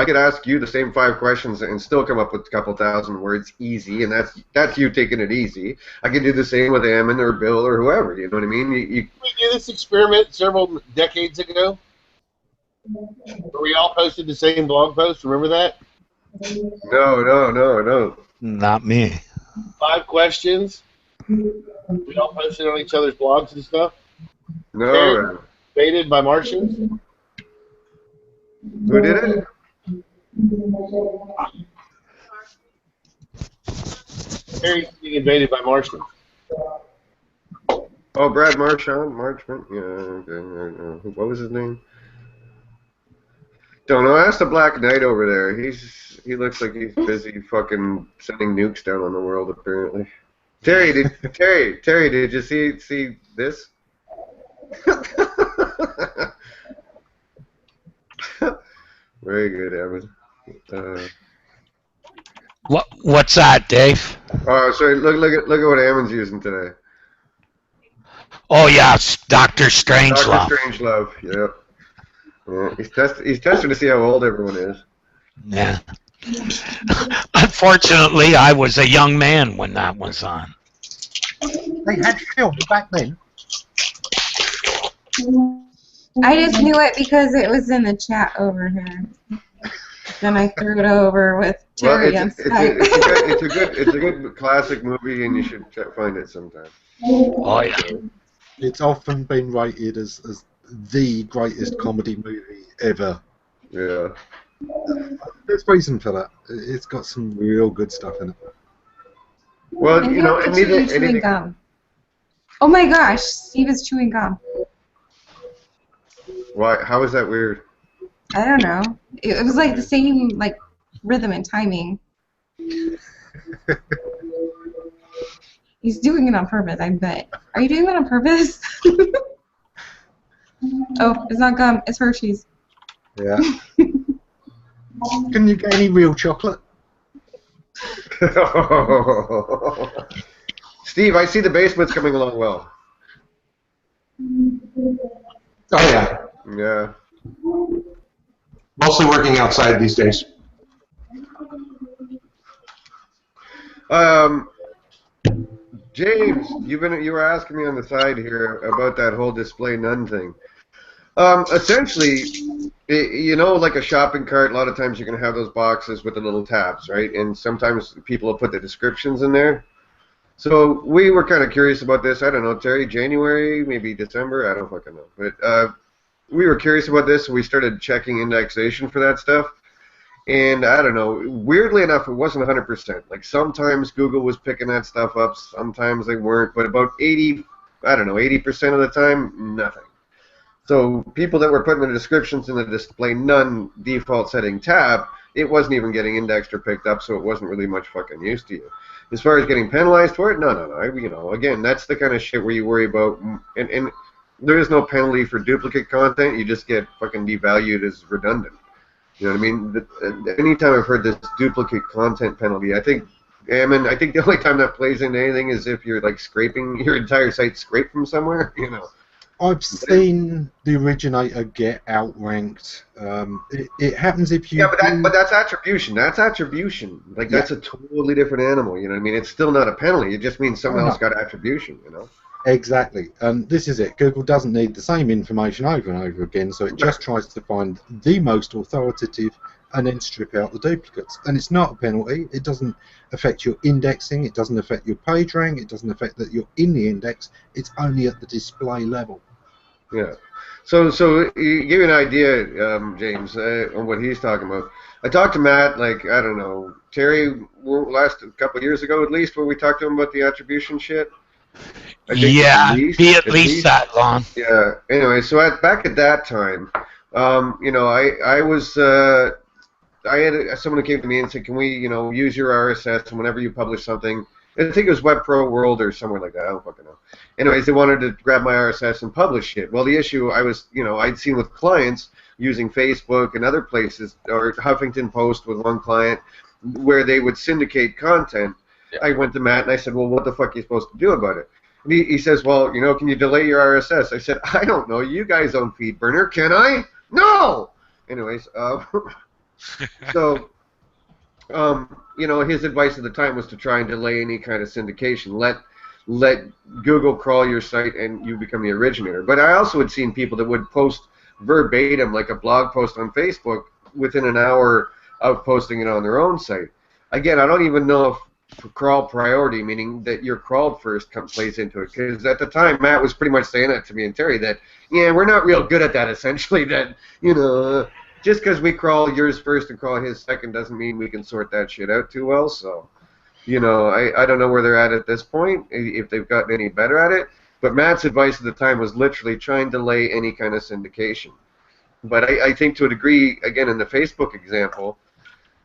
could ask you the same 5 questions and still come up with a couple thousand words easy, and that's you taking it easy. I could do the same with Ammon or Bill or whoever. You know what I mean? We did this experiment several decades ago, where we all posted the same blog post. Remember that? No. Not me. 5 questions. We all posted on each other's blogs and stuff. No. Invaded by Martians. Who did it? Harry's being invaded by Martians. Oh, Brad Marchand? Yeah. What was his name? Don't know. Ask the Black Knight over there. He looks like he's busy fucking sending nukes down on the world, apparently. Terry, did you see this? Very good, Ammon. What's that, Dave? Oh, sorry. Look at what Ammon's using today. Oh yeah, it's Dr. Strangelove. Dr. Strangelove. Yep. Yeah. He's testing to see how old everyone is. Yeah. Unfortunately, I was a young man when that was on. They had film back then. I just knew it because it was in the chat over here. Then I threw it over with Terry on Skype. It's a good classic movie, and you should find it sometime. Oh yeah. It's often been rated as the greatest comedy movie ever. Yeah. There's reason for that. It's got some real good stuff in it. Well, And you know, chewing gum. Oh my gosh, Steve is chewing gum. Why? How is that weird? I don't know. It was like the same like rhythm and timing. He's doing it on purpose, I bet. Are you doing that on purpose? Oh, it's not gum. It's Hershey's. Yeah. Can you get any real chocolate? Steve, I see the basement's coming along well. Oh yeah. Yeah. Mostly working outside these days. James, you were asking me on the side here about that whole display none thing. Essentially, you know, like a shopping cart, a lot of times you can have those boxes with the little tabs, right? And sometimes people will put the descriptions in there. So we were kind of curious about this. I don't know, Terry, January, maybe December, I don't fucking know. But we were curious about this, and we started checking indexation for that stuff. And I don't know, weirdly enough, it wasn't 100%. Like sometimes Google was picking that stuff up, sometimes they weren't, but about 80% of the time, nothing. So people that were putting the descriptions in the display none default setting tab, it wasn't even getting indexed or picked up, so it wasn't really much fucking use to you. As far as getting penalized for it, no. You know, again, that's the kind of shit where you worry about, and there is no penalty for duplicate content. You just get fucking devalued as redundant. You know what I mean? Anytime I've heard this duplicate content penalty, I think the only time that plays into anything is if you're like scraping your entire site scraped from somewhere. You know. I've seen the originator get outranked. It happens if you. Yeah, but that's attribution. That's attribution. Like that's a totally different animal. You know what I mean? It's still not a penalty. It just means someone else got attribution. You know. Exactly, and this is it. Google doesn't need the same information over and over again, so it just tries to find the most authoritative and then strip out the duplicates. And it's not a penalty. It doesn't affect your indexing. It doesn't affect your page rank. It doesn't affect that you're in the index. It's only at the display level. Yeah. So you give you an idea, James, on what he's talking about. I talked to Matt, like, I don't know, Terry, last couple of years ago at least, where we talked to him about the attribution shit. Yeah, at least that long. Yeah. Anyway, so back at that time, you know, I was I had someone who came to me and said, "Can we, you know, use your RSS whenever you publish something?" I think it was Web Pro World or somewhere like that. I don't fucking know. Anyways, they wanted to grab my RSS and publish it. Well, the issue I'd seen with clients using Facebook and other places, or Huffington Post with one client, where they would syndicate content. Yeah. I went to Matt and I said, "Well, what the fuck are you supposed to do about it?" And he says, "Well, you know, can you delay your RSS?" I said, "I don't know. You guys own FeedBurner. Can I? No!" Anyways, so, you know, his advice at the time was to try and delay any kind of syndication. Let Google crawl your site and you become the originator. But I also had seen people that would post verbatim, like a blog post on Facebook, within an hour of posting it on their own site. Again, I don't even know if crawl priority, meaning that you're crawled first, plays into it. Because at the time, Matt was pretty much saying that to me and Terry, that, yeah, we're not real good at that, essentially, that, you know, just because we crawl yours first and crawl his second doesn't mean we can sort that shit out too well. So, you know, I don't know where they're at this point, if they've gotten any better at it. But Matt's advice at the time was literally try and delay any kind of syndication. But I think to a degree, again, in the Facebook example,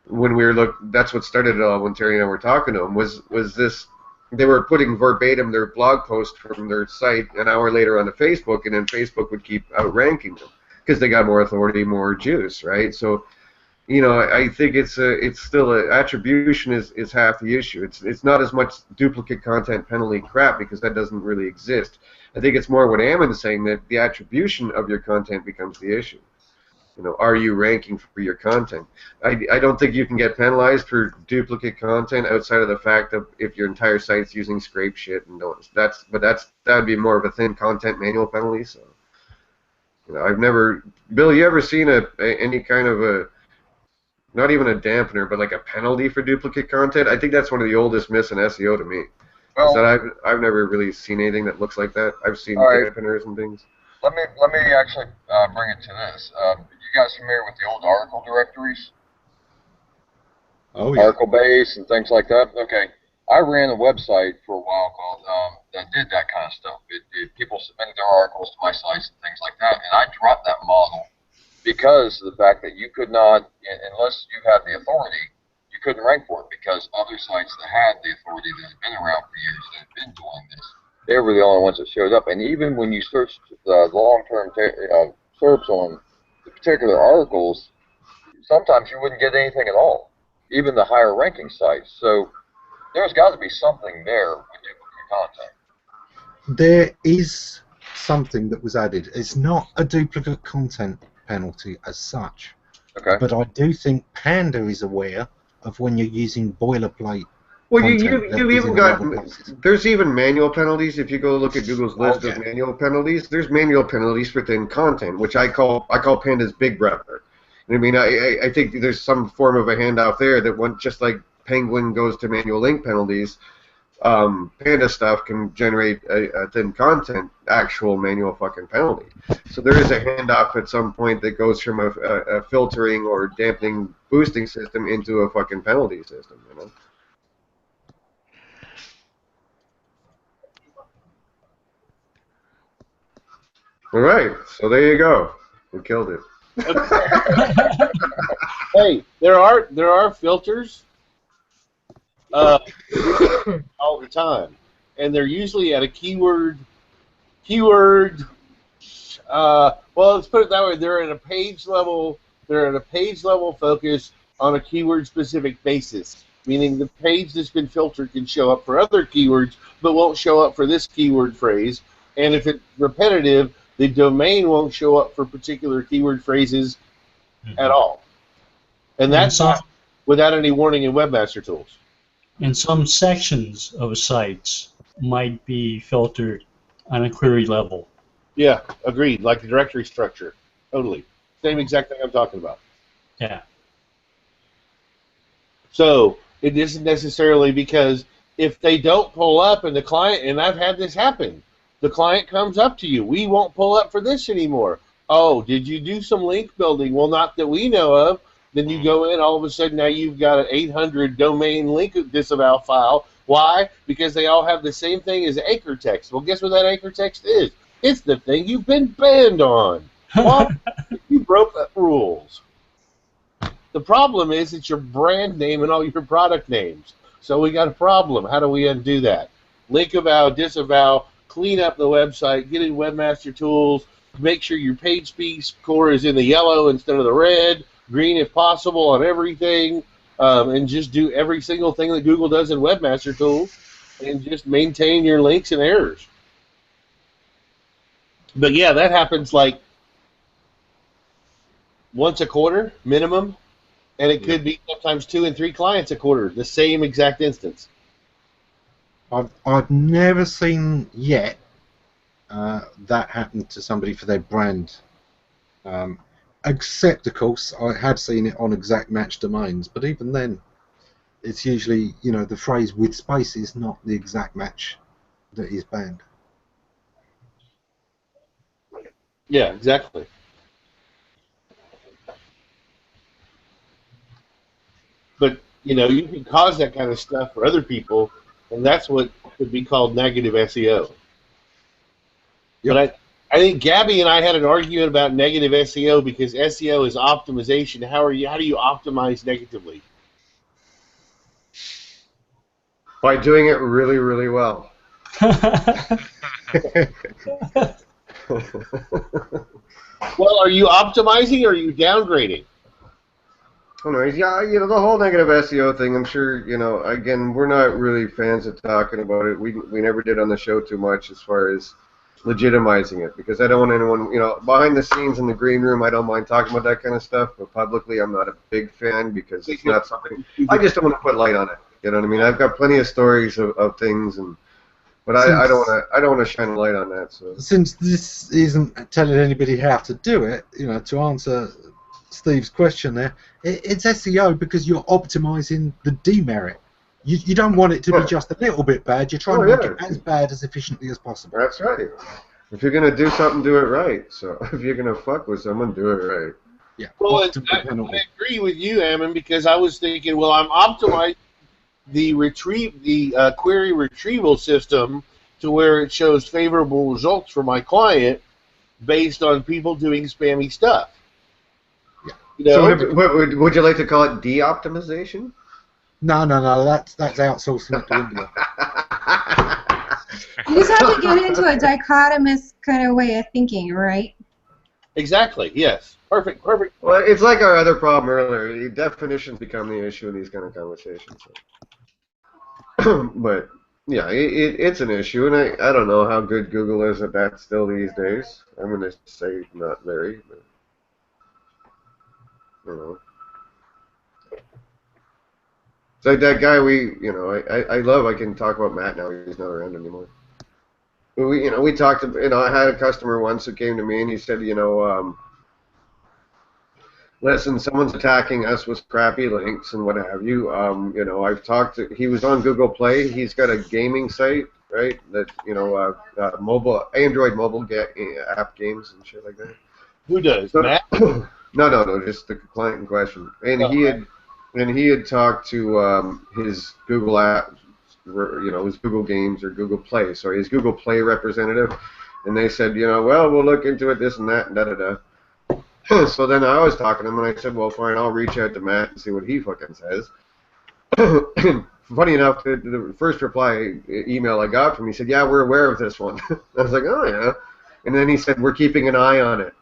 when we were that's what started it all when Terry and I were talking to them, was this, they were putting verbatim their blog post from their site an hour later onto Facebook, and then Facebook would keep outranking them because they got more authority, more juice, right? So, you know, I think it's still attribution is half the issue. It's not as much duplicate content penalty crap, because that doesn't really exist. I think it's more what Ammon's saying, that the attribution of your content becomes the issue. You know, are you ranking for your content? I don't think you can get penalized for duplicate content outside of the fact of if your entire site's using scrape shit, and that would be more of a thin content manual penalty. So I've never, Bill, you ever seen any kind of a, not even a dampener, but like a penalty for duplicate content? I think that's one of the oldest myths in SEO to me. Well, is that I've never really seen anything that looks like that. I've seen dampeners and things. Let me actually bring it to this. You guys familiar with the old article directories? Oh, yeah. Article base and things like that. Okay, I ran a website for a while called that did that kind of stuff. People submitted their articles to my sites and things like that, and I dropped that model because of the fact that you could not, unless you had the authority, you couldn't rank for it, because other sites that had the authority that had been around for years, that had been doing this, they were the only ones that showed up. And even when you searched long-term SERPs on the particular articles, sometimes you wouldn't get anything at all, even the higher ranking sites. So there's got to be something there with duplicate content. There is something that was added. It's not a duplicate content penalty as such. Okay. But I do think Panda is aware of when you're using boilerplate. Well, you've even got, there's even manual penalties. If you go look at Google's list of manual penalties, there's manual penalties for thin content, which I call Panda's big brother. I mean, I think there's some form of a handout there that went just like Penguin goes to manual link penalties. Panda stuff can generate a thin content actual manual fucking penalty. So there is a handoff at some point that goes from a filtering or dampening boosting system into a fucking penalty system, you know. All right, so there you go. We killed it. Hey, there are filters all the time, and they're usually at a keyword. Well, let's put it that way. They're at a page level. They're at a page level focus on a keyword specific basis, meaning the page that's been filtered can show up for other keywords, but won't show up for this keyword phrase. And if it's repetitive, the domain won't show up for particular keyword phrases at all. And that's without any warning in Webmaster Tools. And some sections of sites might be filtered on a query level. Yeah, agreed. Like the directory structure. Totally. Same exact thing I'm talking about. Yeah. So it isn't necessarily because if they don't pull up and the client, and I've had this happen, the client comes up to you, we won't pull up for this anymore. Oh, did you do some link building? Well, not that we know of. Then you go in, all of a sudden now you've got an 800 domain link disavow file. Why? Because they all have the same thing as anchor text. Well, guess what that anchor text is? It's the thing you've been banned on. Well, you broke the rules. The problem is it's your brand name and all your product names. So we got a problem. How do we undo that? Link avow, disavow, clean up the website, get in Webmaster Tools, make sure your page speed score is in the yellow instead of the red, green if possible on everything, and just do every single thing that Google does in Webmaster Tools, and just maintain your links and errors. But yeah, that happens like once a quarter minimum, and it could be sometimes 2 and 3 clients a quarter, the same exact instance. I've never seen yet that happen to somebody for their brand. Except, of course, I have seen it on exact match domains, but even then, it's usually, you know, the phrase with spaces, not the exact match that is banned. Yeah, exactly. But, you know, you can cause that kind of stuff for other people, and that's what could be called negative SEO. Yep. But I think Gabby and I had an argument about negative SEO because SEO is optimization. How do you optimize negatively? By doing it really, really well. Well, are you optimizing or are you downgrading? Anyways, yeah, you know, the whole negative SEO thing, I'm sure, you know, again, we're not really fans of talking about it. We never did on the show too much as far as legitimizing it, because I don't want anyone, you know, behind the scenes in the green room, I don't mind talking about that kind of stuff, but publicly I'm not a big fan because it's not something, I just don't want to put light on it, you know what I mean? I've got plenty of stories of things and But I don't want to shine a light on that. So since this isn't telling anybody how to do it, to answer Steve's question there, it's SEO because you're optimizing the demerit. You don't want it to be just a little bit bad. You're trying to make it as bad as efficiently as possible. That's right. If you're gonna do something, do it right. So if you're gonna fuck with someone, do it right. Yeah. Well, I agree with you, Ammon, because I was thinking, well, I'm optimizing the query retrieval system to where it shows favorable results for my client based on people doing spammy stuff. Yeah. So would you like to call it de-optimization? No, that's outsourcing it to India. You just have to get into a dichotomous kind of way of thinking, right? Exactly, yes. Perfect. Well, it's like our other problem earlier. Definitions become the issue in these kind of conversations. But, yeah, it's an issue, and I don't know how good Google is at that still these days. I'm going to say not very, but, It's like that guy I love. I can talk about Matt now. He's not around anymore. We talked. I had a customer once who came to me and he said, listen, someone's attacking us with crappy links and what have you. I've talked to. He was on Google Play. He's got a gaming site, right? That mobile Android mobile app games and shit like that. Who does? Matt? No, just the client in question. And he had talked to his Google app, his Google Games or Google Play, sorry, his Google Play representative, and they said, well, we'll look into it, this and that, and da-da-da. So then I was talking to him, and I said, well, fine, I'll reach out to Matt and see what he fucking says. Funny enough, the first reply email I got from him, he said, yeah, we're aware of this one. I was like, oh, yeah. And then he said, we're keeping an eye on it.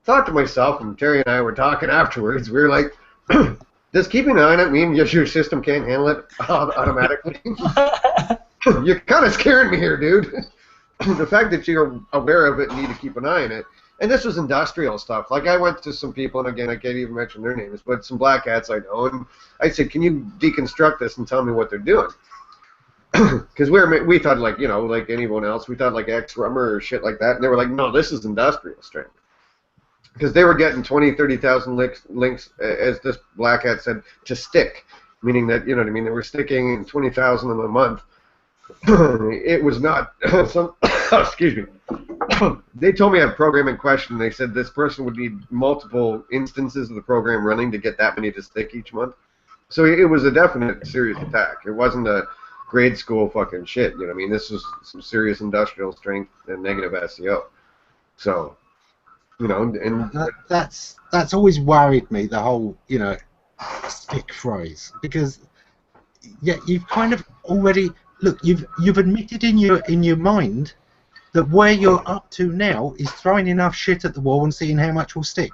Thought to myself, and Terry and I were talking afterwards, we were like, does keeping an eye on it mean your system can't handle it automatically? You're kind of scaring me here, dude. The fact that you're aware of it and need to keep an eye on it. And this was industrial stuff. Like, I went to some people, and again, I can't even mention their names, but some black hats I know, and I said, can you deconstruct this and tell me what they're doing? Because we thought, like anyone else, we thought like X-Rummer or shit like that, and they were like, no, this is industrial strength. Because they were getting 20, 30,000 links, as this black hat said, to stick, meaning that, they were sticking in 20,000 of them a month. It was not some. Excuse me. They told me I had a program in question. They said this person would need multiple instances of the program running to get that many to stick each month. So it was a definite serious attack. It wasn't a grade school fucking shit. This was some serious industrial strength and negative SEO. So. And that's always worried me, the whole stick phrase, because you've kind of already you've admitted in your mind that where you're up to now is throwing enough shit at the wall and seeing how much will stick.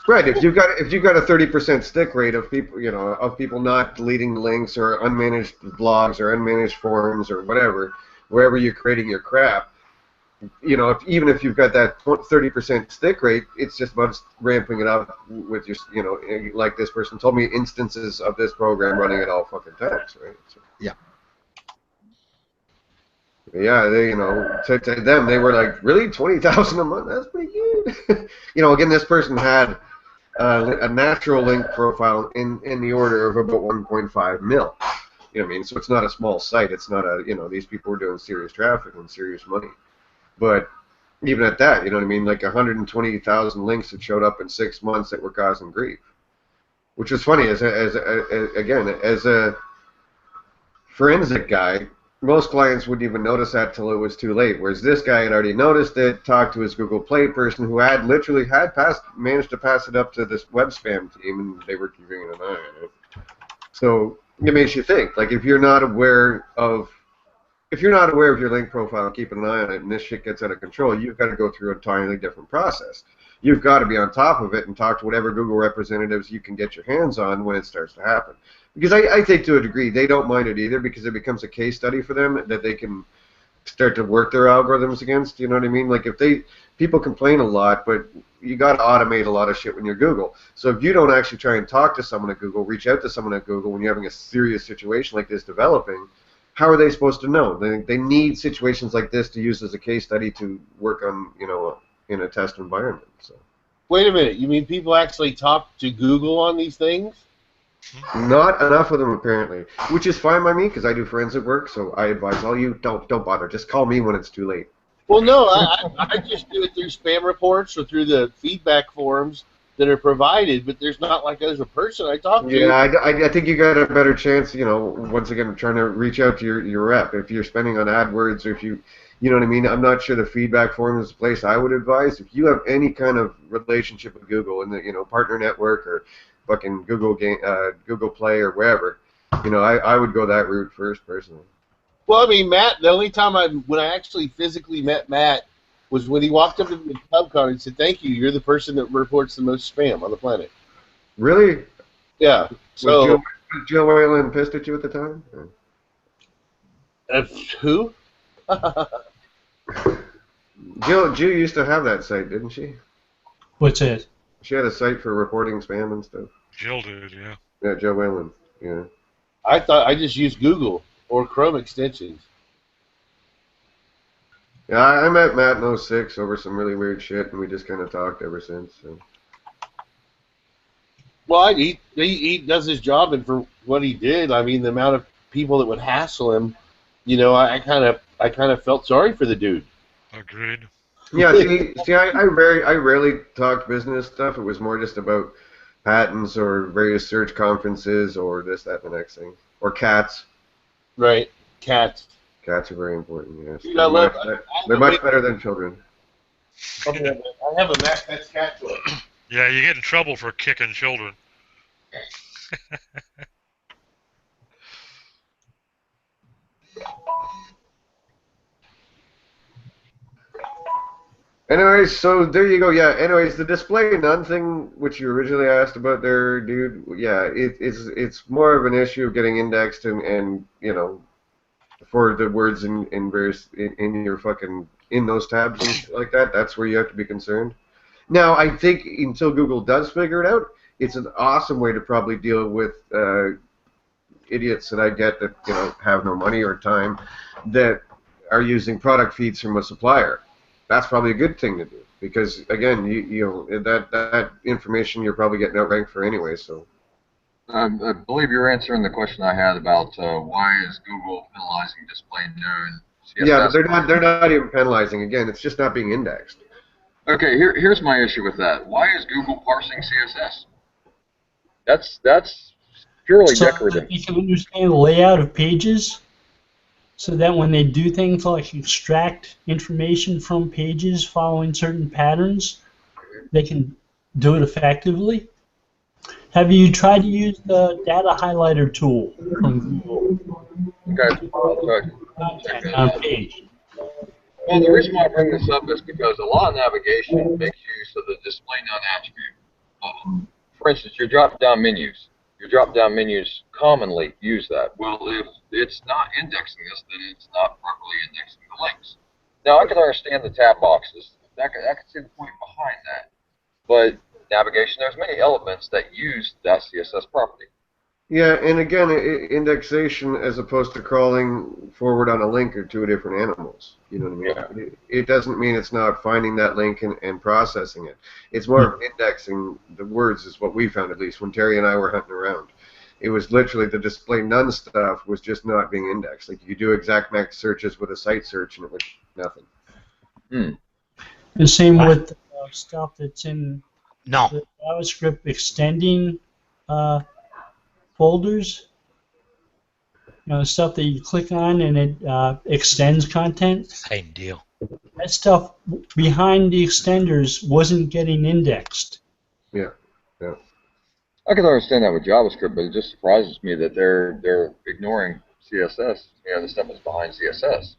Right. If you've got a 30% stick rate of people not deleting links or unmanaged blogs or unmanaged forums or whatever, wherever you're creating your crap. Even if you've got that 30% stick rate, it's just about ramping it up with your, like this person told me, instances of this program running at all fucking times, right? So, yeah. Yeah, they, to them, they were like, really, 20,000 a month? That's pretty good. Again, this person had a natural link profile in the order of about 1.5 mil. So it's not a small site. It's not these people were doing serious traffic and serious money. But even at that, like 120,000 links that showed up in 6 months that were causing grief, which was funny. As a forensic guy, most clients wouldn't even notice that till it was too late. Whereas this guy had already noticed it, talked to his Google Play person who had managed to pass it up to this web spam team, and they were keeping an eye on it. So it makes you think. Like, if you're not aware of your link profile and keeping an eye on it, and this shit gets out of control, you've got to go through a entirely different process. You've got to be on top of it and talk to whatever Google representatives you can get your hands on when it starts to happen. Because I think to a degree they don't mind it either, because it becomes a case study for them that they can start to work their algorithms against. You know what I mean? Like, people complain a lot, but you got to automate a lot of shit when you're Google. So if you don't actually try and talk to someone at Google, reach out to someone at Google when you're having a serious situation like this developing, how are they supposed to know? They need situations like this to use as a case study to work on, in a test environment. So. Wait a minute. You mean people actually talk to Google on these things? Not enough of them, apparently, which is fine by me because I do forensic work. So I advise all you don't bother. Just call me when it's too late. Well, no, I just do it through spam reports or through the feedback forums that are provided, but there's not like there's a person I talk to. Yeah, I think you got a better chance, once again, trying to reach out to your rep. If you're spending on AdWords or if you know what I mean? I'm not sure the feedback forum is the place I would advise. If you have any kind of relationship with Google in the, partner network or fucking Google Play or wherever, I would go that route first, personally. Well, I mean, Matt, the only time when I actually physically met Matt was when he walked up to the PubCon and said, "Thank you, you're the person that reports the most spam on the planet." Really? Yeah. So was Jill Whalen pissed at you at the time? Who? Jill used to have that site, didn't she? What's it? She had a site for reporting spam and stuff. Jill did, yeah. Yeah, Jill Whalen, yeah. I thought I just used Google or Chrome extensions. Yeah, I met Matt in 06 over some really weird shit, and we just kind of talked ever since. So. Well, he does his job, and for what he did, I mean, the amount of people that would hassle him, I kind of felt sorry for the dude. Agreed. Yeah, see, I rarely talked business stuff. It was more just about patents or various search conferences or this, that, and the next thing. Or cats. Right, cats. Cats are very important, yes. Dude, they're much better than children. I have a Matt Pets cat toy. Yeah, you get in trouble for kicking children. Anyways, so there you go. Yeah. Anyways, the display none thing, which you originally asked about there, dude. Yeah, it's more of an issue of getting indexed and for the words in various in your fucking in those tabs and like that. That's where you have to be concerned. Now, I think until Google does figure it out, it's an awesome way to probably deal with idiots that I get that have no money or time that are using product feeds from a supplier. That's probably a good thing to do because again, that information you're probably getting outranked for anyway. So, I believe you're answering the question I had about why is Google penalizing display known CSS? Yeah, but they're not even penalizing. Again, it's just not being indexed. Okay, here's my issue with that. Why is Google parsing CSS? That's purely decorative. So you can understand the layout of pages. So that when they do things like extract information from pages following certain patterns, they can do it effectively. Have you tried to use the data highlighter tool from Google? Okay. On page. Well, the reason why I bring this up is because a lot of navigation makes use of the display none attribute. For instance, your drop-down menus. Your drop-down menus commonly use that. Well, if it's not indexing this, then it's not properly indexing the links. Now, I can understand the tab boxes. I can see the point behind that. But navigation, there's many elements that use that CSS property. Yeah, and again, indexation as opposed to crawling forward on a link are two different animals. You know what I mean? Yeah. It doesn't mean it's not finding that link and processing it. It's more of indexing the words is what we found, at least, when Terry and I were hunting around. It was literally the display none stuff was just not being indexed. Like you do exact max searches with a site search and it was nothing. The same with stuff that's in the JavaScript extending folders, stuff that you click on and it extends content. Same deal. That stuff behind the extenders wasn't getting indexed. Yeah. I can understand that with JavaScript, but it just surprises me that they're ignoring CSS. The stuff that's behind CSS.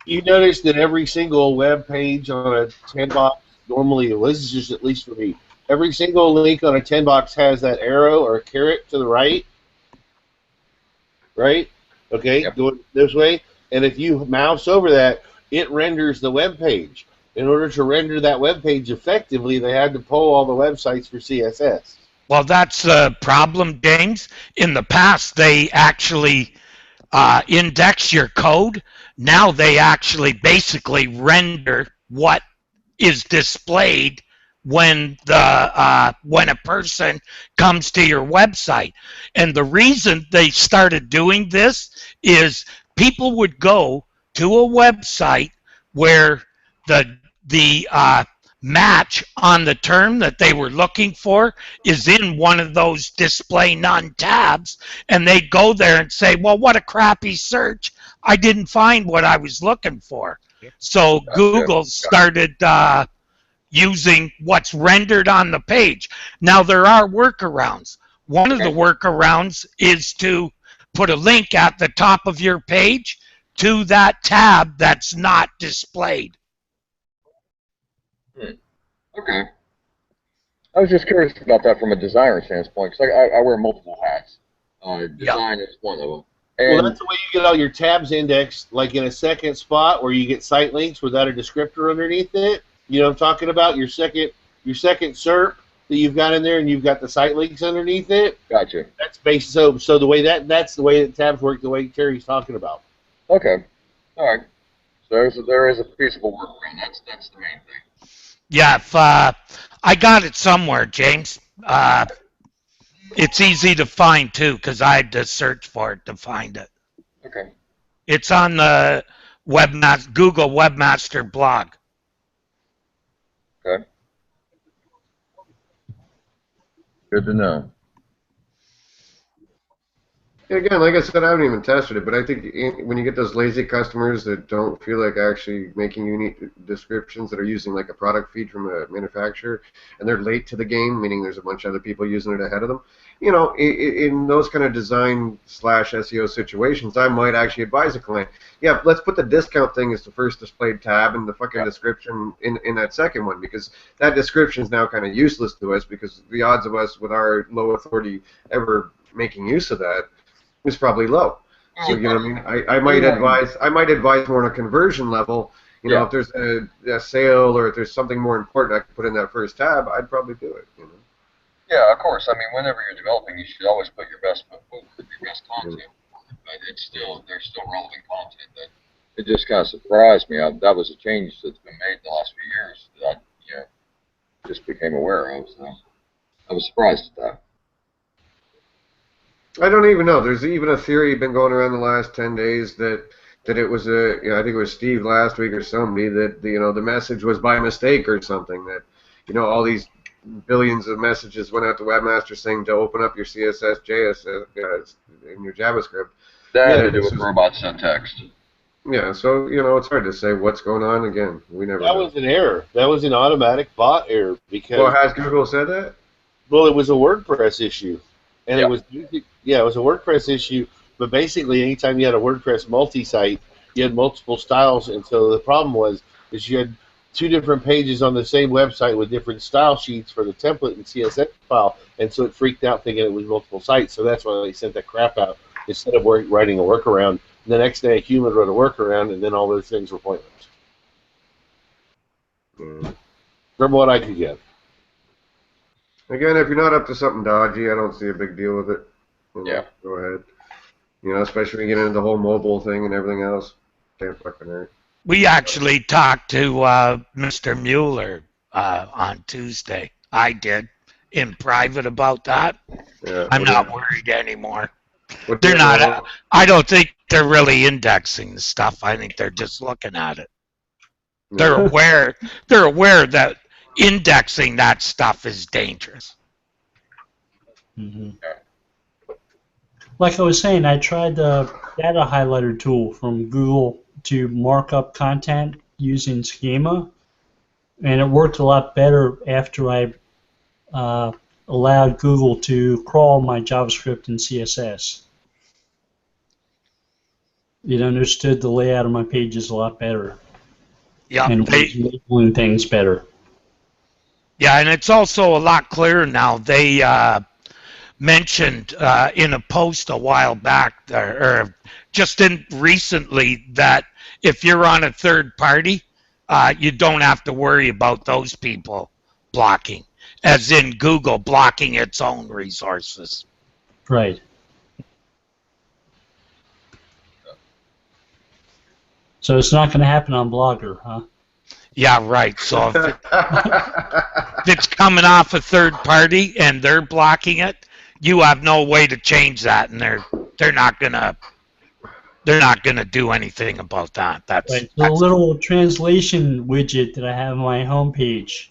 You notice that every single web page on a 10-box, normally, this is just at least for me, every single link on a 10-box has that arrow or a caret to the right. Right? Okay, Yep. Going this way. And if you mouse over that, it renders the web page. In order to render that web page effectively, they had to pull all the websites for CSS. Well, that's the problem, James. In the past, they actually index your code, now they actually basically render what is displayed when a person comes to your website. And the reason they started doing this is people would go to a website where the match on the term that they were looking for is in one of those display none tabs, and they'd go there and say, well, what a crappy search, I didn't find what I was looking for. So Google started using what's rendered on the page. Now there are workarounds. One of the workarounds is to put a link at the top of your page to that tab that's not displayed. Okay. I was just curious about that from a designer standpoint, because I wear multiple hats. Design is one of them. And well, that's the way you get all your tabs indexed, like in a second spot where you get site links without a descriptor underneath it. You know what I'm talking about? Your second SERP that you've got in there, and you've got the site links underneath it. Gotcha. That's based. So the way that's the way that tabs work. The way Terry's talking about. Okay. All right. So there is a feasible workaround. That's the main thing. Yeah, if, I got it somewhere, James. It's easy to find, too, because I had to search for it to find it. Okay. It's on the Google Webmaster blog. Okay. Good to know. Again, like I said, I haven't even tested it, but I think when you get those lazy customers that don't feel like actually making unique descriptions that are using like a product feed from a manufacturer, and they're late to the game, meaning there's a bunch of other people using it ahead of them, you know, in those kind of design/SEO situations, I might actually advise a client, yeah, let's put the discount thing as the first displayed tab and the fucking description in that second one, because that description is now kind of useless to us, because the odds of us with our low authority ever making use of that is probably low. So you know what I mean? I might advise more on a conversion level. You know, if there's a sale or if there's something more important I can put in that first tab, I'd probably do it. You know? Yeah, of course. I mean, whenever you're developing, you should always put your best foot forward, your best content. But there's still relevant content. That it just kind of surprised me. That was a change that's been made in the last few years that I just became aware of. So I was surprised at that. I don't even know. There's even a theory been going around the last 10 days that it was I think it was Steve last week or somebody that the message was by mistake or something, that all these billions of messages went out to Webmaster saying to open up your CSS, JS in your JavaScript. That had to do with robot sent text. Yeah, so it's hard to say what's going on. Again, we never. That was an error. That was an automatic bot error because. Well, has Google said that? Well, it was a WordPress issue. And it was a WordPress issue, but basically anytime you had a WordPress multi-site, you had multiple styles, and so the problem was you had two different pages on the same website with different style sheets for the template and CSS file, and so it freaked out thinking it was multiple sites, so that's why they sent that crap out instead of writing a workaround. The next day a human wrote a workaround, and then all those things were pointless. From what I could get. Again, if you're not up to something dodgy, I don't see a big deal with it. Go ahead. Especially when you get into the whole mobile thing and everything else. Can't fucking hurt. We actually talked to Mr. Mueller on Tuesday. I did in private about that. Yeah, I'm not worried anymore. They're not. I don't think they're really indexing the stuff. I think they're just looking at it. They're aware. They're aware that indexing that stuff is dangerous. Mm-hmm. Like I was saying, I tried the data highlighter tool from Google to mark up content using schema, and it worked a lot better after I allowed Google to crawl my JavaScript and CSS. It understood the layout of my pages a lot better. Yeah, and was labeling things better. Yeah, and it's also a lot clearer now. They mentioned in a post a while back, or just recently, that if you're on a third party, you don't have to worry about those people blocking, as in Google blocking its own resources. Right. So it's not going to happen on Blogger, huh? Yeah, right. So if it's coming off a third party and they're blocking it, you have no way to change that, and they're not gonna do anything about that. Right. So the little translation widget that I have on my homepage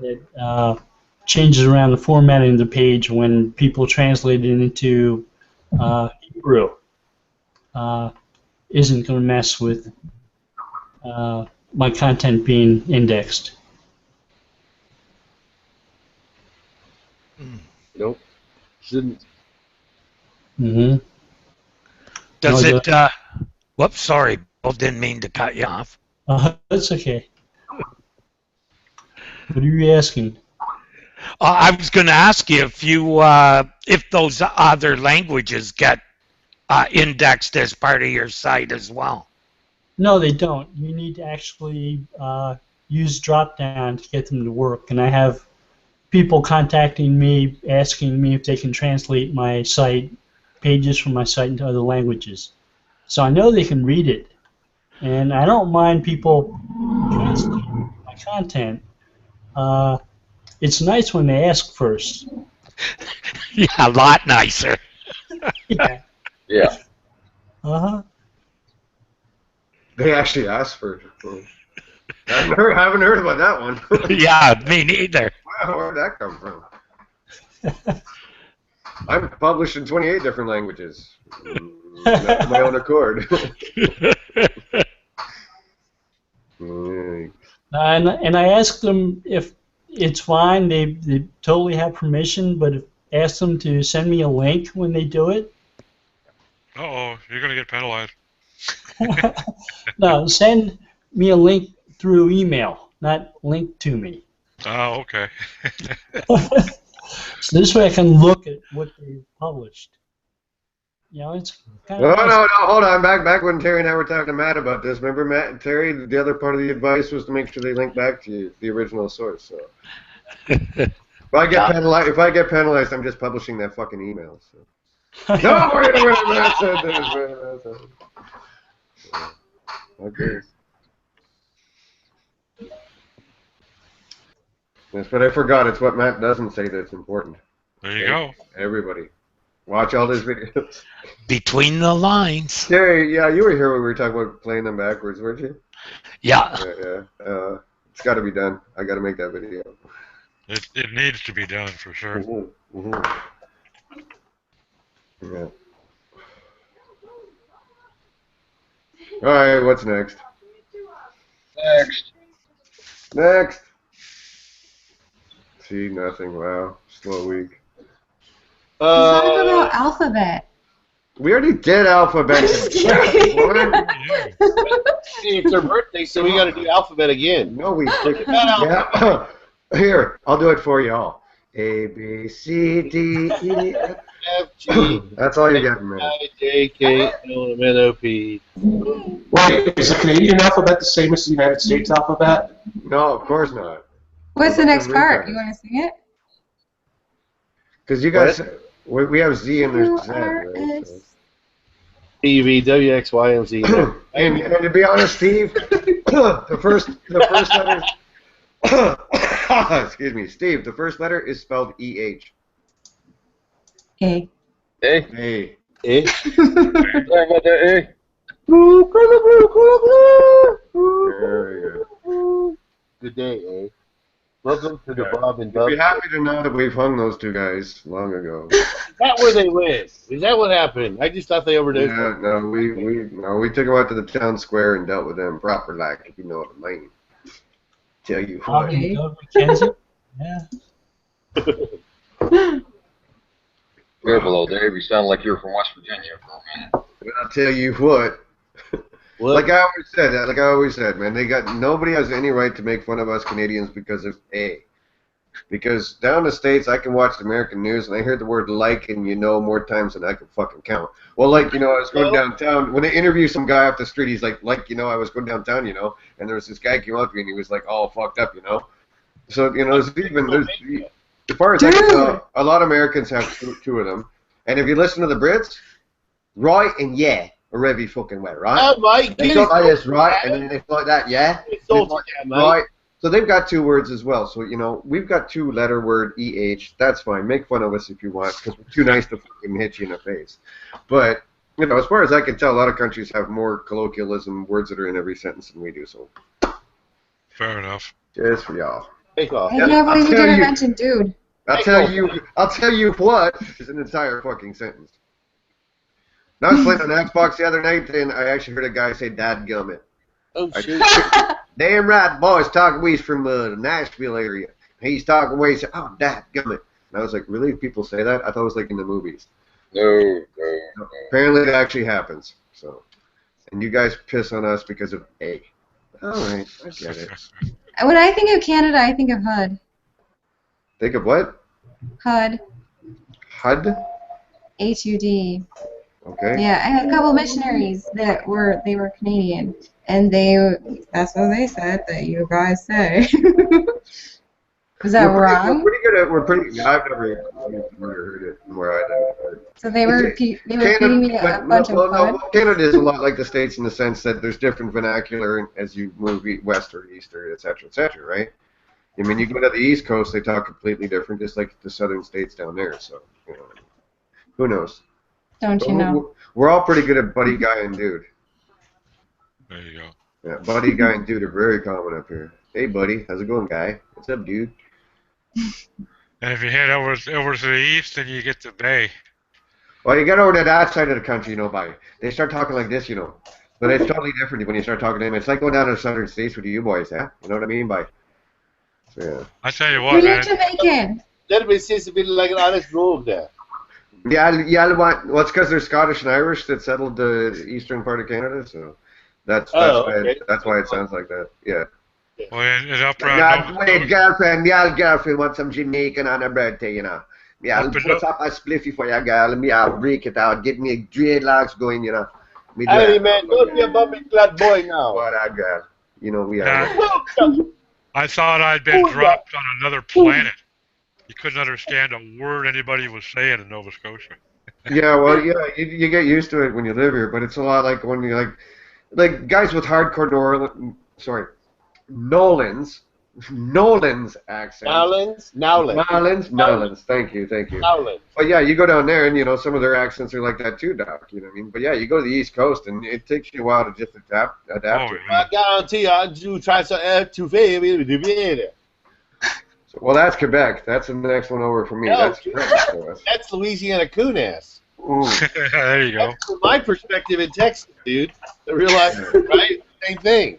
that changes around the formatting of the page when people translate it into Hebrew isn't going to mess with my content being indexed. Nope. Shouldn't. Mm-hmm. Does it? Whoops, sorry. I didn't mean to cut you off. That's okay. What are you asking? I was going to ask you if those other languages get indexed as part of your site as well. No, they don't. You need to actually use drop-down to get them to work. And I have people contacting me, asking me if they can translate my site, pages from my site into other languages. So I know they can read it. And I don't mind people translating my content. It's nice when they ask first. Yeah, a lot nicer. Yeah. Yeah. Uh-huh. They actually asked for it. I haven't heard about that one. Yeah, me neither. Wow, where'd that come from? I'm published in 28 different languages. Of my own accord. And I asked them if it's fine. They totally have permission, but ask them to send me a link when they do it. Uh-oh, you're going to get penalized. No, send me a link through email, not link to me. Oh, okay. So this way I can look at what they published. You know, it's kind of nice. No, hold on. Back when Terry and I were talking to Matt about this. Remember, Matt and Terry, the other part of the advice was to make sure they link back to you, the original source. So if I get penalized, I'm just publishing that fucking email. So. No, wait a minute, Matt said this. Okay. Yes, but I forgot. It's what Matt doesn't say that's important. There you go. Everybody, watch all these videos. Between the lines. Terry, yeah, you were here when we were talking about playing them backwards, weren't you? Yeah. Yeah. It's got to be done. I got to make that video. It needs to be done for sure. Yeah. All right, what's next? Next. See, nothing. Wow, slow week. Talk about Alphabet. We already did Alphabet. I'm just kidding. Hey, it's her birthday, so we got to do Alphabet again. No, we did. Yeah. Here, I'll do it for y'all. A, B, C, D, E, F, G. That's all you got, man. I, J, K, L, M, N, O, P. Wait, is the Canadian alphabet the same as the United States alphabet? No, of course not. What's the next part? You want to sing it? Because you guys, we have Z and there's Z, right? So. T, V, W, X, Y, and Z. And to be honest, Steve, the first letter, excuse me, Steve, the first letter is spelled E-H. A. A. A. Sorry about that, Very good. Good day, eh? Welcome to the Bob and I'd Dub. be happy to know that we've hung those two guys long ago. Is that where they went? Is that what happened? I just thought they overdosed. Yeah, no, we took them out to the town square and dealt with them proper, like, if you know what I mean. Tell you what. Okay. McKenzie? Yeah. Careful, old Dave. You sound like you're from West Virginia for a minute. I'll tell you what. Like I always said, man, nobody has any right to make fun of us Canadians because of A. Because down in the States, I can watch the American news and I hear the word like and more times than I can fucking count. Well, I was going downtown. When they interview some guy off the street, he's like, I was going downtown, and there was this guy came up to me and he was like all fucked up, So, there's as far as I can tell, a lot of Americans have two of them. And if you listen to the Brits, right and yeah. or every fucking way, right? Oh, mate, They talk like this, right? And then they talk like that, yeah? Right? So they've got two words as well. So, you know, we've got two-letter word, EH. That's fine. Make fun of us if you want, because we're too nice to fucking hit you in the face. But, you know, as far as I can tell, a lot of countries have more colloquialism words that are in every sentence than we do, so. Fair enough. Just for y'all. I can't believe we didn't mention dude. I'll tell you what is an entire fucking sentence. And I was playing on Xbox the other night, and I actually heard a guy say "dadgummit." Oh shit! Damn right, boys. Talking we's from the Nashville area. He's talking away. He said, "Oh, dadgummit." And I was like, "Really? People say that?" I thought it was like in the movies. No. Apparently, it actually happens. So, and you guys piss on us because of A. All right, I get it. When I think of Canada, I think of HUD. Think of what? HUD. HUD? HUD. Okay. Yeah, I had a couple missionaries that were Canadian, and that's what they said that you guys say. Was that wrong? We're pretty good at. I've never heard it where I didn't. So they were feeding me a bunch of HUD. Canada is a lot like the States in the sense that there's different vernacular as you move west or east or et cetera, right? I mean, you go to the East Coast, they talk completely different, just like the southern states down there. So, you know, who knows? Don't you know? We're all pretty good at buddy, guy, and dude. There you go. Yeah, buddy, guy, and dude are very common up here. Hey, buddy, how's it going, guy? What's up, dude? And if you head over to the east, then you get the bay. Well, you get over to that side of the country, you know, they start talking like this, you know. But it's totally different when you start talking to them. It's like going down to the southern states with you boys, huh? You know what I mean? Yeah. I tell you what, You're Jamaican. That seems to be like an honest road there. Yeah, well, it's because they're Scottish and Irish that settled the eastern part of Canada, so that's why it sounds like that. Yeah. Well, and up around wait, girlfriend, girlfriend wants some Jamaican on her birthday, you know. Yeah, I'll put up a spliffy for you, girl, and I'll break it out, get me dreadlocks going, you know. Hey, man, don't be a bummy clad boy now. What a girl. You know, we are. I thought I'd been dropped on another planet. You couldn't understand a word anybody was saying in Nova Scotia. Yeah, well, yeah, you get used to it when you live here, but it's a lot like when you like guys with hardcore Nolan's accent. Nowlands. Thank you. Nowlands. But yeah, you go down there and, you know, some of their accents are like that too, Doc. You know what I mean? But yeah, you go to the East Coast and it takes you a while to just adapt to it. I guarantee you try to fail. Well, that's Quebec. That's the next one over for me. No, that's that's Louisiana Coonass. There you go. That's from my perspective in Texas, dude. The real life, right? Same thing.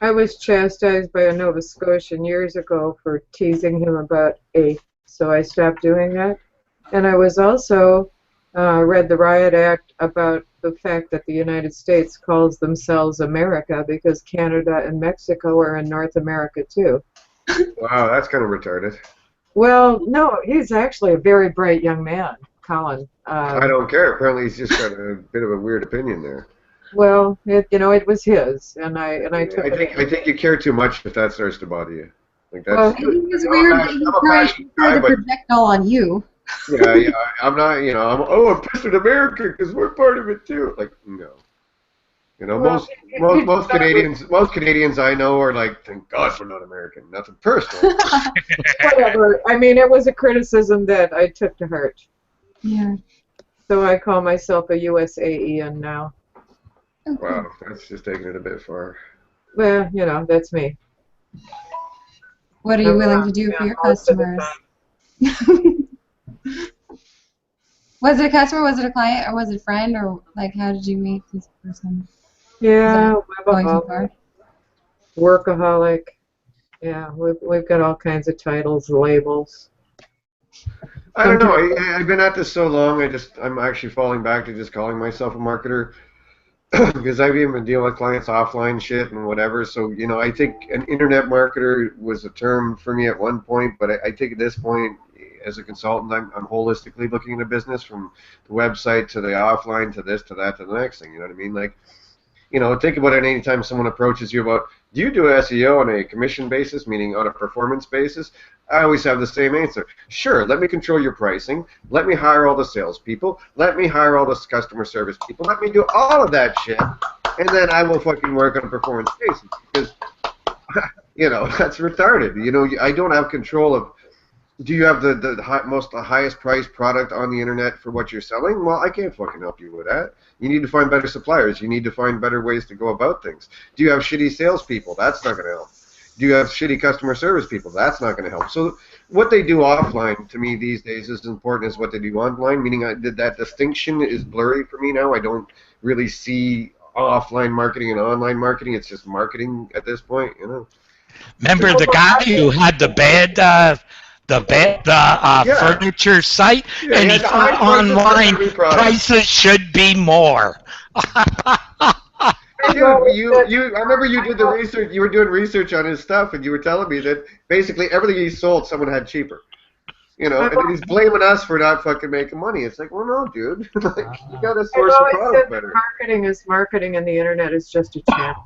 I was chastised by a Nova Scotian years ago for teasing him about A, so I stopped doing that. And I was also read the Riot Act about the fact that the United States calls themselves America because Canada and Mexico are in North America too. Wow, that's kind of retarded. Well, no, he's actually a very bright young man, Colin. I don't care. Apparently, he's just got a bit of a weird opinion there. Well, it was his, and I took it. I think you care too much if that starts to bother you. Like that's. Well, he was weird that he tried to project all on you. Yeah, I'm not. You know, I'm pissed at America because we're part of it too. Like, no. You know, well, most Canadians I know are like, thank God we're not American. Nothing personal. Whatever. I mean, it was a criticism that I took to heart. Yeah. So I call myself a USAEN now. Okay. Wow, that's just taking it a bit far. Well, you know, that's me. What are you willing to do for your customers? Was it a customer, was it a client, or was it a friend, or like how did you meet this person? Yeah, workaholic. Yeah, we've got all kinds of titles, labels. I don't know. I've been at this so long. I'm actually falling back to just calling myself a marketer because I've even been dealing with clients offline shit and whatever. So you know, I think an internet marketer was a term for me at one point, but I think at this point, as a consultant, I'm holistically looking at a business from the website to the offline to this to that to the next thing. You know what I mean? Like, think about it anytime someone approaches you about, do you do SEO on a commission basis, meaning on a performance basis? I always have the same answer. Sure, let me control your pricing. Let me hire all the salespeople. Let me hire all the customer service people. Let me do all of that shit, and then I will fucking work on a performance basis. Because, that's retarded. I don't have control of, do you have the highest priced product on the internet for what you're selling? Well, I can't fucking help you with that. You need to find better suppliers. You need to find better ways to go about things. Do you have shitty salespeople? That's not going to help. Do you have shitty customer service people? That's not going to help. So what they do offline, to me, these days is as important as what they do online, meaning that distinction is blurry for me now. I don't really see offline marketing and online marketing. It's just marketing at this point, Remember the guy who had the furniture site, and he thought online prices should be more. Hey, dude, I remember you did the research. You were doing research on his stuff, and you were telling me that basically everything he sold, someone had cheaper. And then he's blaming us for not fucking making money. It's like, well, no, dude. You got to source your product better. Marketing is marketing, and the internet is just a channel.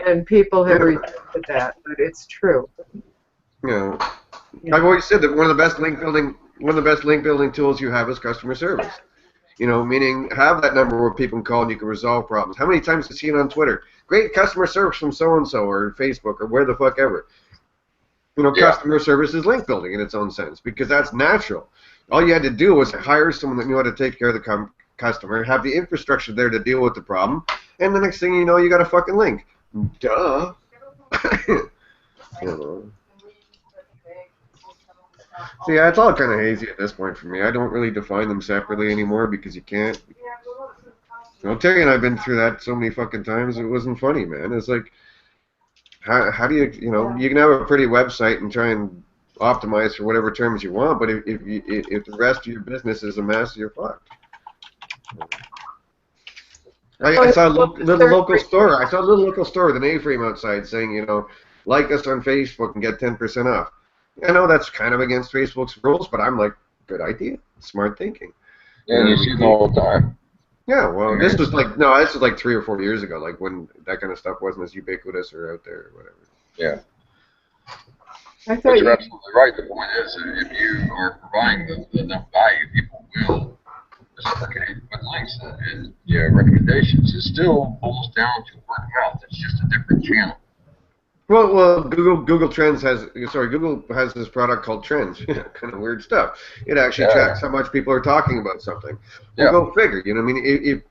And people have rejected that, but it's true. I've always said that one of the best link building tools you have is customer service. Meaning have that number where people can call and you can resolve problems. How many times have you seen it on Twitter? Great customer service from so-and-so or Facebook or where the fuck ever. Customer service is link building in its own sense because that's natural. All you had to do was hire someone that knew how to take care of the customer, have the infrastructure there to deal with the problem, and the next thing you know, you got a fucking link. Duh. So yeah, it's all kind of hazy at this point for me. I don't really define them separately anymore because you can't. Terry and I have been through that so many fucking times. It wasn't funny, man. It's like, how do you, you can have a pretty website and try and optimize for whatever terms you want, but if the rest of your business is a mess, you're fucked. I saw a little local store. I saw a little local store with an A-frame outside saying, like us on Facebook and get 10% off. I know that's kind of against Facebook's rules, but I'm like, good idea, smart thinking. Yeah, you see it all the time. Yeah, well, this was like 3 or 4 years ago, like when that kind of stuff wasn't as ubiquitous or out there or whatever. Yeah. But you're absolutely right. The point is, if you are providing enough value, people will reciprocate with links and recommendations. It still boils down to word of mouth. It's just a different channel. Well, Google has this product called Trends. Kind of weird stuff. It actually tracks how much people are talking about something. Well, go figure. I mean, if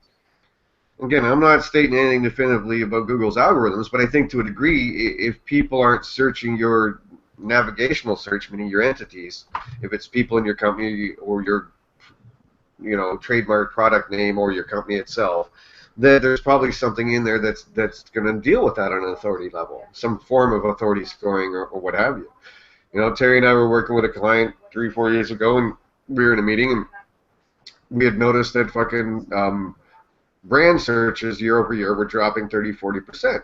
again, I'm not stating anything definitively about Google's algorithms, but I think to a degree, if people aren't searching your navigational search, meaning your entities, if it's people in your company or your trademark product name or your company itself, then there's probably something in there that's going to deal with that on an authority level, some form of authority scoring or what have you. Terry and I were working with a client 3 or 4 years ago, and we were in a meeting, and we had noticed that fucking brand searches year over year were dropping 30-40%.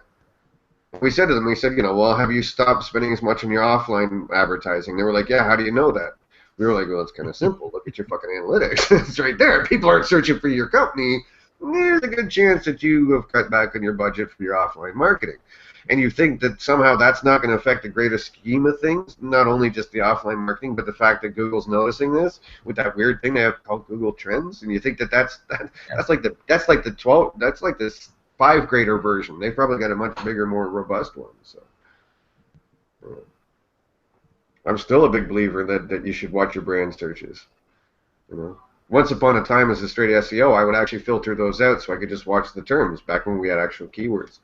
We said to them, well, have you stopped spending as much on your offline advertising? They were like, yeah, how do you know that? We were like, well, it's kind of simple. Look at your fucking analytics. It's right there. People aren't searching for your company. There's a good chance that you have cut back on your budget for your offline marketing. And you think that somehow that's not going to affect the greater scheme of things, not only just the offline marketing, but the fact that Google's noticing this with that weird thing they have called Google Trends, and you think that's like the 5th grader version. They've probably got a much bigger, more robust one. So I'm still a big believer that you should watch your brand searches. Once upon a time, as a straight SEO, I would actually filter those out so I could just watch the terms back when we had actual keywords.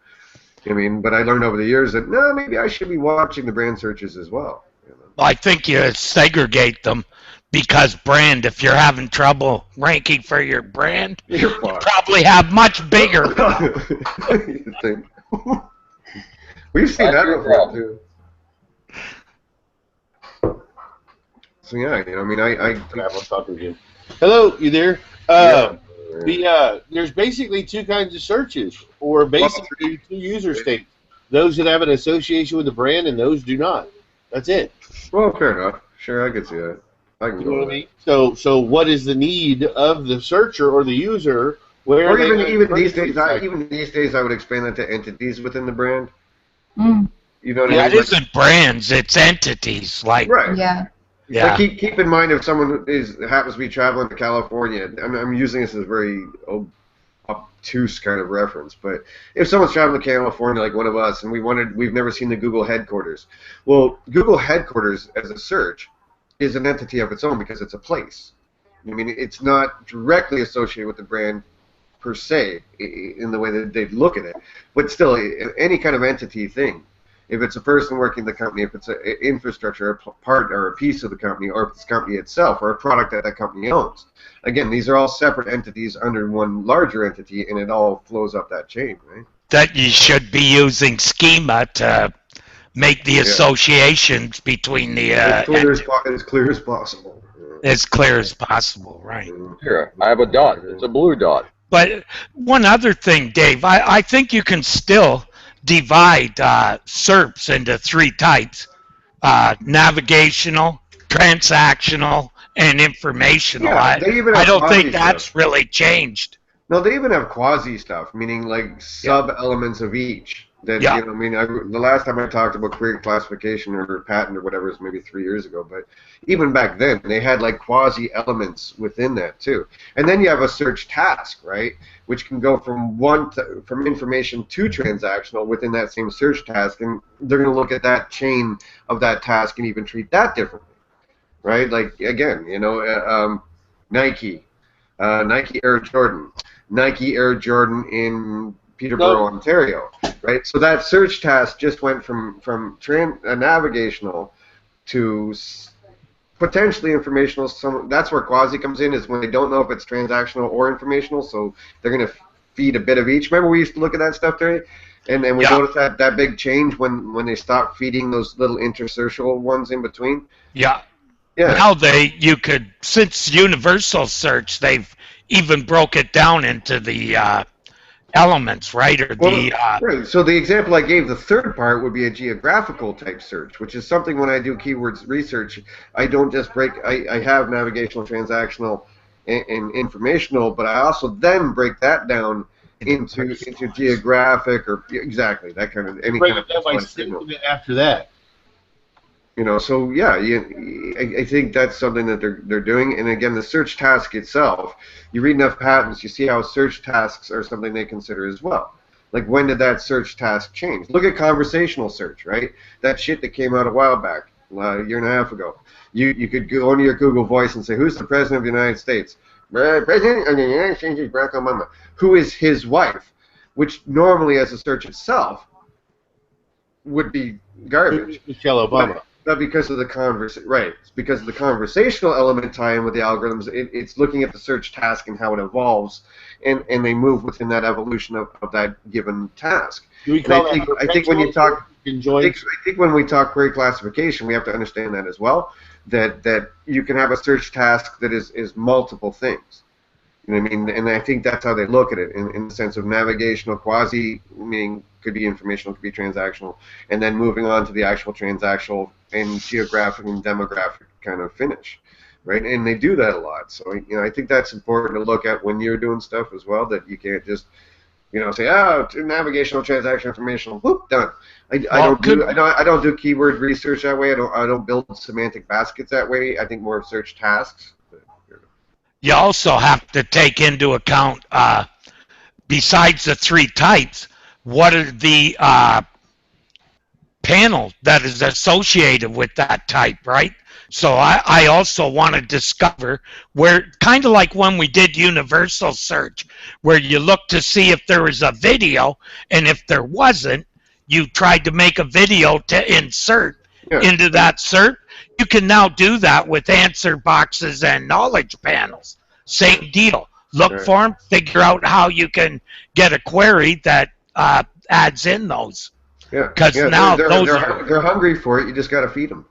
But I learned over the years that, no, maybe I should be watching the brand searches as well. Well, I think you segregate them because brand, if you're having trouble ranking for your brand, you probably have much bigger. You think? We've seen that before, too. So, yeah, I'm talking to you. Hello, you there? There's basically 2 kinds of searches, or basically 2 user states. Those that have an association with the brand and those do not. That's it. Well, fair enough. Sure, I can see that. I can go with that. So what is the need of the searcher or the user Where Or are they even these days, like, I would expand that to entities within the brand. Mm. You know what Yeah, I it mean? isn't brands, it's entities. Like, Right. Yeah. yeah. Like keep in mind if someone happens to be traveling to California. I'm using this as a very obtuse kind of reference, but if someone's traveling to California, like one of us, and we've never seen the Google headquarters. Well, Google headquarters as a search is an entity of its own because it's a place. I mean, it's not directly associated with the brand per se in the way that they look at it, but still, any kind of entity thing. If it's a person working the company, if it's an infrastructure, a part or a piece of the company, or if it's the company itself, or a product that that company owns. Again, these are all separate entities under one larger entity, and it all flows up that chain, right? That you should be using schema to make the associations between the as clear as possible. as clear as possible, right? Here, I have a dot. It's a blue dot. But one other thing, Dave, I think you can still divide SERPs into three types: navigational, transactional, and informational. Yeah, they even I have don't think quasi that's stuff. really changed. No, they even have quasi stuff, meaning like sub elements of each. That Yeah. you know, I mean, the last time I talked about query classification or patent or whatever was maybe 3 years ago, but even back then they had like quasi elements within that too. And then you have a search task, right, which can go from from information to transactional within that same search task, and they're going to look at that chain of that task and even treat that differently, right? Like again, you know, Nike, Nike Air Jordan, Nike Air Jordan in Peterborough, Ontario, right? So that search task just went from navigational to potentially informational. That's where quasi comes in, is when they don't know if it's transactional or informational, so they're going to feed a bit of each. Remember we used to look at that stuff, Terry? And we noticed that big change when they stopped feeding those little interstitial ones in between. Yeah. Yeah. Now you could, since universal search, they've even broke it down into the elements, right? Or right. So the example I gave, the third part would be a geographical type search, which is something when I do keywords research, I don't just break. I have navigational, transactional, and informational, but I also then break that down into geographic or exactly that kind of any break kind it down by signal. after that. You know, so yeah, I think that's something that they're doing. And again, the search task itself, you read enough patents, you see how search tasks are something they consider as well. Like, when did that search task change? Look at conversational search, right? That shit that came out a while back, a year and a half ago. You could go into your Google Voice and say, who's the President of the United States? President of the United States is Barack Obama. Who is his wife? Which normally, as a search itself, would be garbage. Michelle Obama. But because of the because of the conversational element tie-in with the algorithms, it's looking at the search task and how it evolves, and they move within that evolution of that given task. Do we call that I think when you talk, I think when we talk query classification, we have to understand that as well. That you can have a search task that is multiple things. You know what I mean? And I think that's how they look at it in the sense of navigational, quasi, meaning could be informational, could be transactional, and then moving on to the actual transactional and geographic and demographic kind of finish, right? And they do that a lot. So, you know, I think that's important to look at when you're doing stuff as well, that you can't just, you know, say, navigational, transaction, informational, whoop, done. I don't do keyword research that way. I don't build semantic baskets that way. I think more of search tasks. You also have to take into account, besides the three types, what are the panel that is associated with that type, right? So I also want to discover where, kind of like when we did universal search, where you look to see if there was a video, and if there wasn't, you tried to make a video to insert into that SERP. You can now do that with answer boxes and knowledge panels. Same deal. Look for them, figure out how you can get a query that adds in those. Yeah. Because now they're hungry for it. You just got to feed them.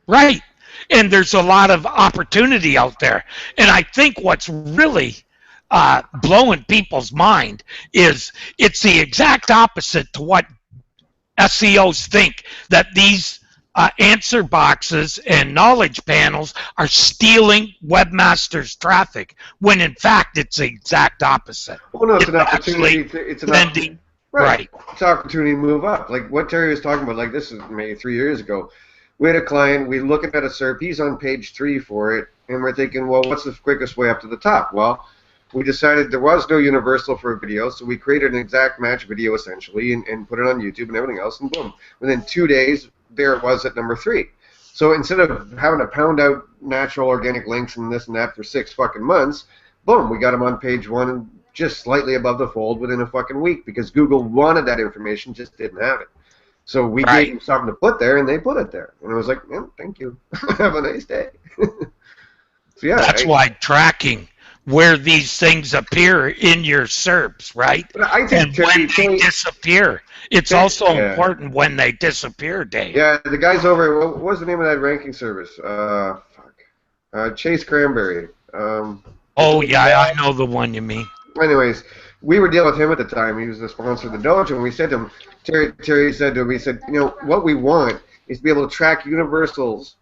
Right. And there's a lot of opportunity out there. And I think what's really blowing people's mind is it's the exact opposite to what SEOs think, that these answer boxes and knowledge panels are stealing webmasters traffic, when in fact it's the exact opposite. Well, no, it's an Actually opportunity. It's an sending, right. It's an opportunity to move up. Like what Terry was talking about. Like this is maybe 3 years ago. We had a client. We looking at a SERP. He's on page 3 for it, and we're thinking, well, what's the quickest way up to the top? Well, we decided there was no universal for video, so we created an exact match video essentially, and put it on YouTube and everything else, and boom, within 2 days, there it was at number 3. So instead of having to pound out natural organic links and this and that for 6 fucking months, boom, we got him on page 1 and just slightly above the fold within a fucking week because Google wanted that information, just didn't have it. So we gave them something to put there, and they put it there. And it was like, yeah, thank you. Have a nice day. So yeah, that's why tracking where these things appear in your SERPs, right? I think and when they disappear. It's also important when they disappear, Dave. Yeah, the guys over, what was the name of that ranking service? Chase Cranberry. Oh, yeah, I know the one you mean. Anyways, we were dealing with him at the time. He was the sponsor of the dojo, and we said to him, Terry said to him, he said, you know, what we want is to be able to track universals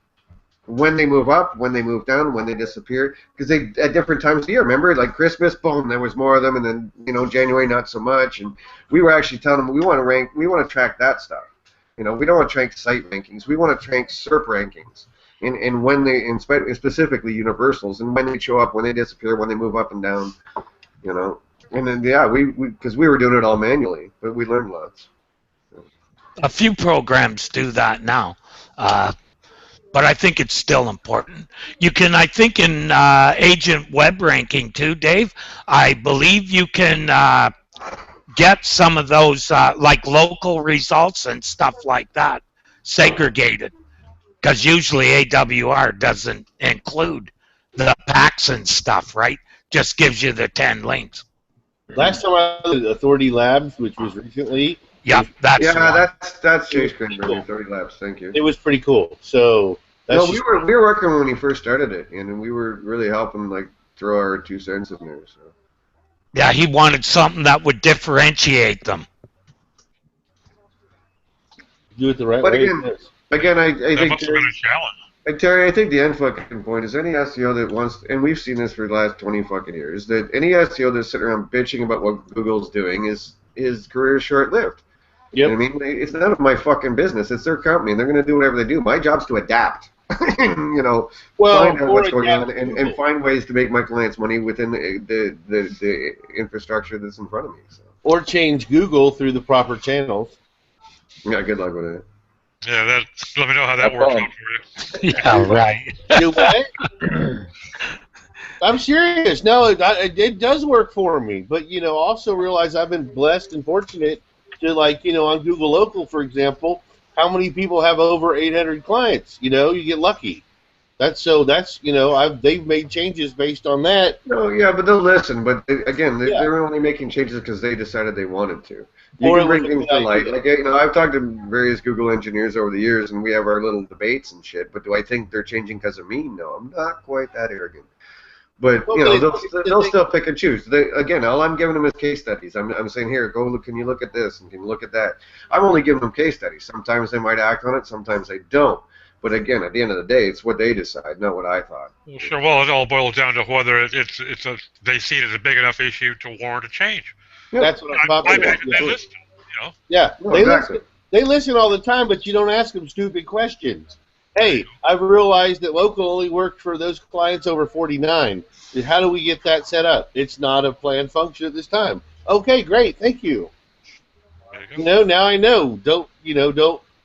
when they move up, when they move down, when they disappear, because they at different times of the year. Remember, like Christmas, boom, there was more of them, and then January not so much. And we were actually telling them we want to track that stuff. We don't want to track site rankings. We want to track SERP rankings, and when they, specifically universals, and when they show up, when they disappear, when they move up and down, And then because we were doing it all manually, but we learned lots. A few programs do that now. But I think it's still important. You can, I think, in agent web ranking too, Dave, I believe you can get some of those like local results and stuff like that segregated, because usually AWR doesn't include the packs and stuff, right? Just gives you the 10 links. Last time I was at Authority Labs, which was recently. Yeah, that's Chase Cranberry, Authority Labs. Thank you. It was pretty cool. So that's we were working when he first started it, and we were really helping throw our 2 cents in there. So. Yeah, he wanted something that would differentiate them. Do it the right way. Again, I think must have been a challenge. Terry, I think the end fucking point is any SEO that wants, and we've seen this for the last 20 fucking years, that any SEO that's sitting around bitching about what Google's doing his career is short-lived. Yep. You know what I mean? It's none of my fucking business. It's their company, and they're going to do whatever they do. My job's to adapt. Find out what's going on and find ways to make my clients money within the infrastructure that's in front of me. So. Or change Google through the proper channels. Yeah, good luck with it. Yeah, let me know how that works out for you. Yeah, right. You what? I'm serious. No, it does work for me. But, also realize I've been blessed and fortunate to, on Google Local, for example, how many people have over 800 clients? You get lucky. They've made changes based on that. No, yeah, but they'll listen. But they're only making changes because they decided they wanted to. You can bring things to light. I've talked to various Google engineers over the years, and we have our little debates and shit. But do I think they're changing because of me? No, I'm not quite that arrogant. But they'll still pick and choose. All I'm giving them is case studies. I'm saying, here, go look. Can you look at this and can you look at that? I'm only giving them case studies. Sometimes they might act on it. Sometimes they don't. But again, at the end of the day, it's what they decide, not what I thought. Well, sure. Well, it all boils down to whether they see it as a big enough issue to warrant a change. Yeah. That's what I'm talking about. They listen. Yeah, no, exactly. They listen all the time, but you don't ask them stupid questions. Hey, I've realized that local only worked for those clients over 49. How do we get that set up? It's not a planned function at this time. Okay, great, thank you. Now I know. Don't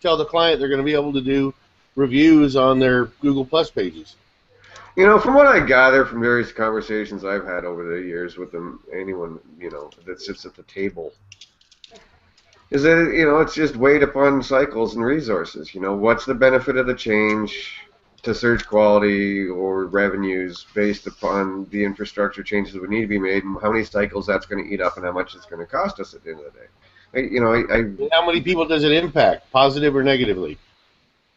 tell the client they're going to be able to do reviews on their Google Plus pages. From what I gather from various conversations I've had over the years with anyone that sits at the table, is that it's just weighed upon cycles and resources. What's the benefit of the change to search quality or revenues based upon the infrastructure changes that would need to be made, and how many cycles that's going to eat up, and how much it's going to cost us at the end of the day. How many people does it impact, positive or negatively?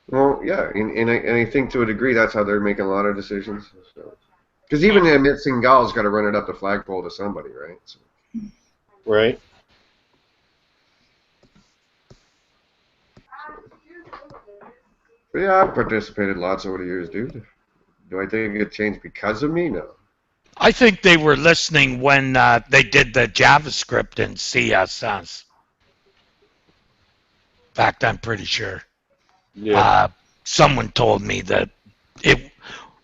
Well, yeah, and I think to a degree that's how they're making a lot of decisions. Because even Amit Singhal's got to run it up the flagpole to somebody, right? So. Right. Yeah, I've participated lots over the years, dude. Do I think it changed because of me? No. I think they were listening when they did the JavaScript in CSS. In fact, I'm pretty sure. Yeah. Someone told me that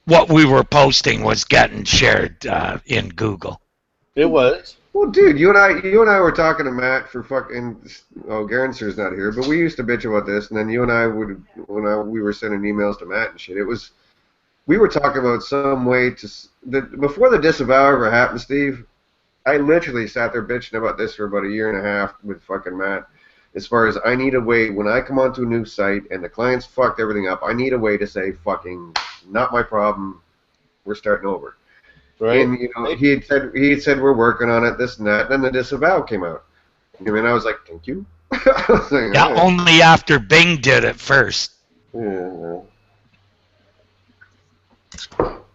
what we were posting was getting shared in Google. It was. Well, dude, you and I were talking to Matt for fucking. Oh, Garanser's not here, but we used to bitch about this, and then you and I would, we were sending emails to Matt and shit. We were talking about some way before the disavow ever happened, Steve. I literally sat there bitching about this for about a year and a half with fucking Matt. As far as I need a way when I come onto a new site and the client's fucked everything up, I need a way to say fucking not my problem. We're starting over. Right. And he had said we're working on it, this and that. Then the disavow came out. I mean, I was like, thank you. Yeah, only after Bing did it first. Yeah.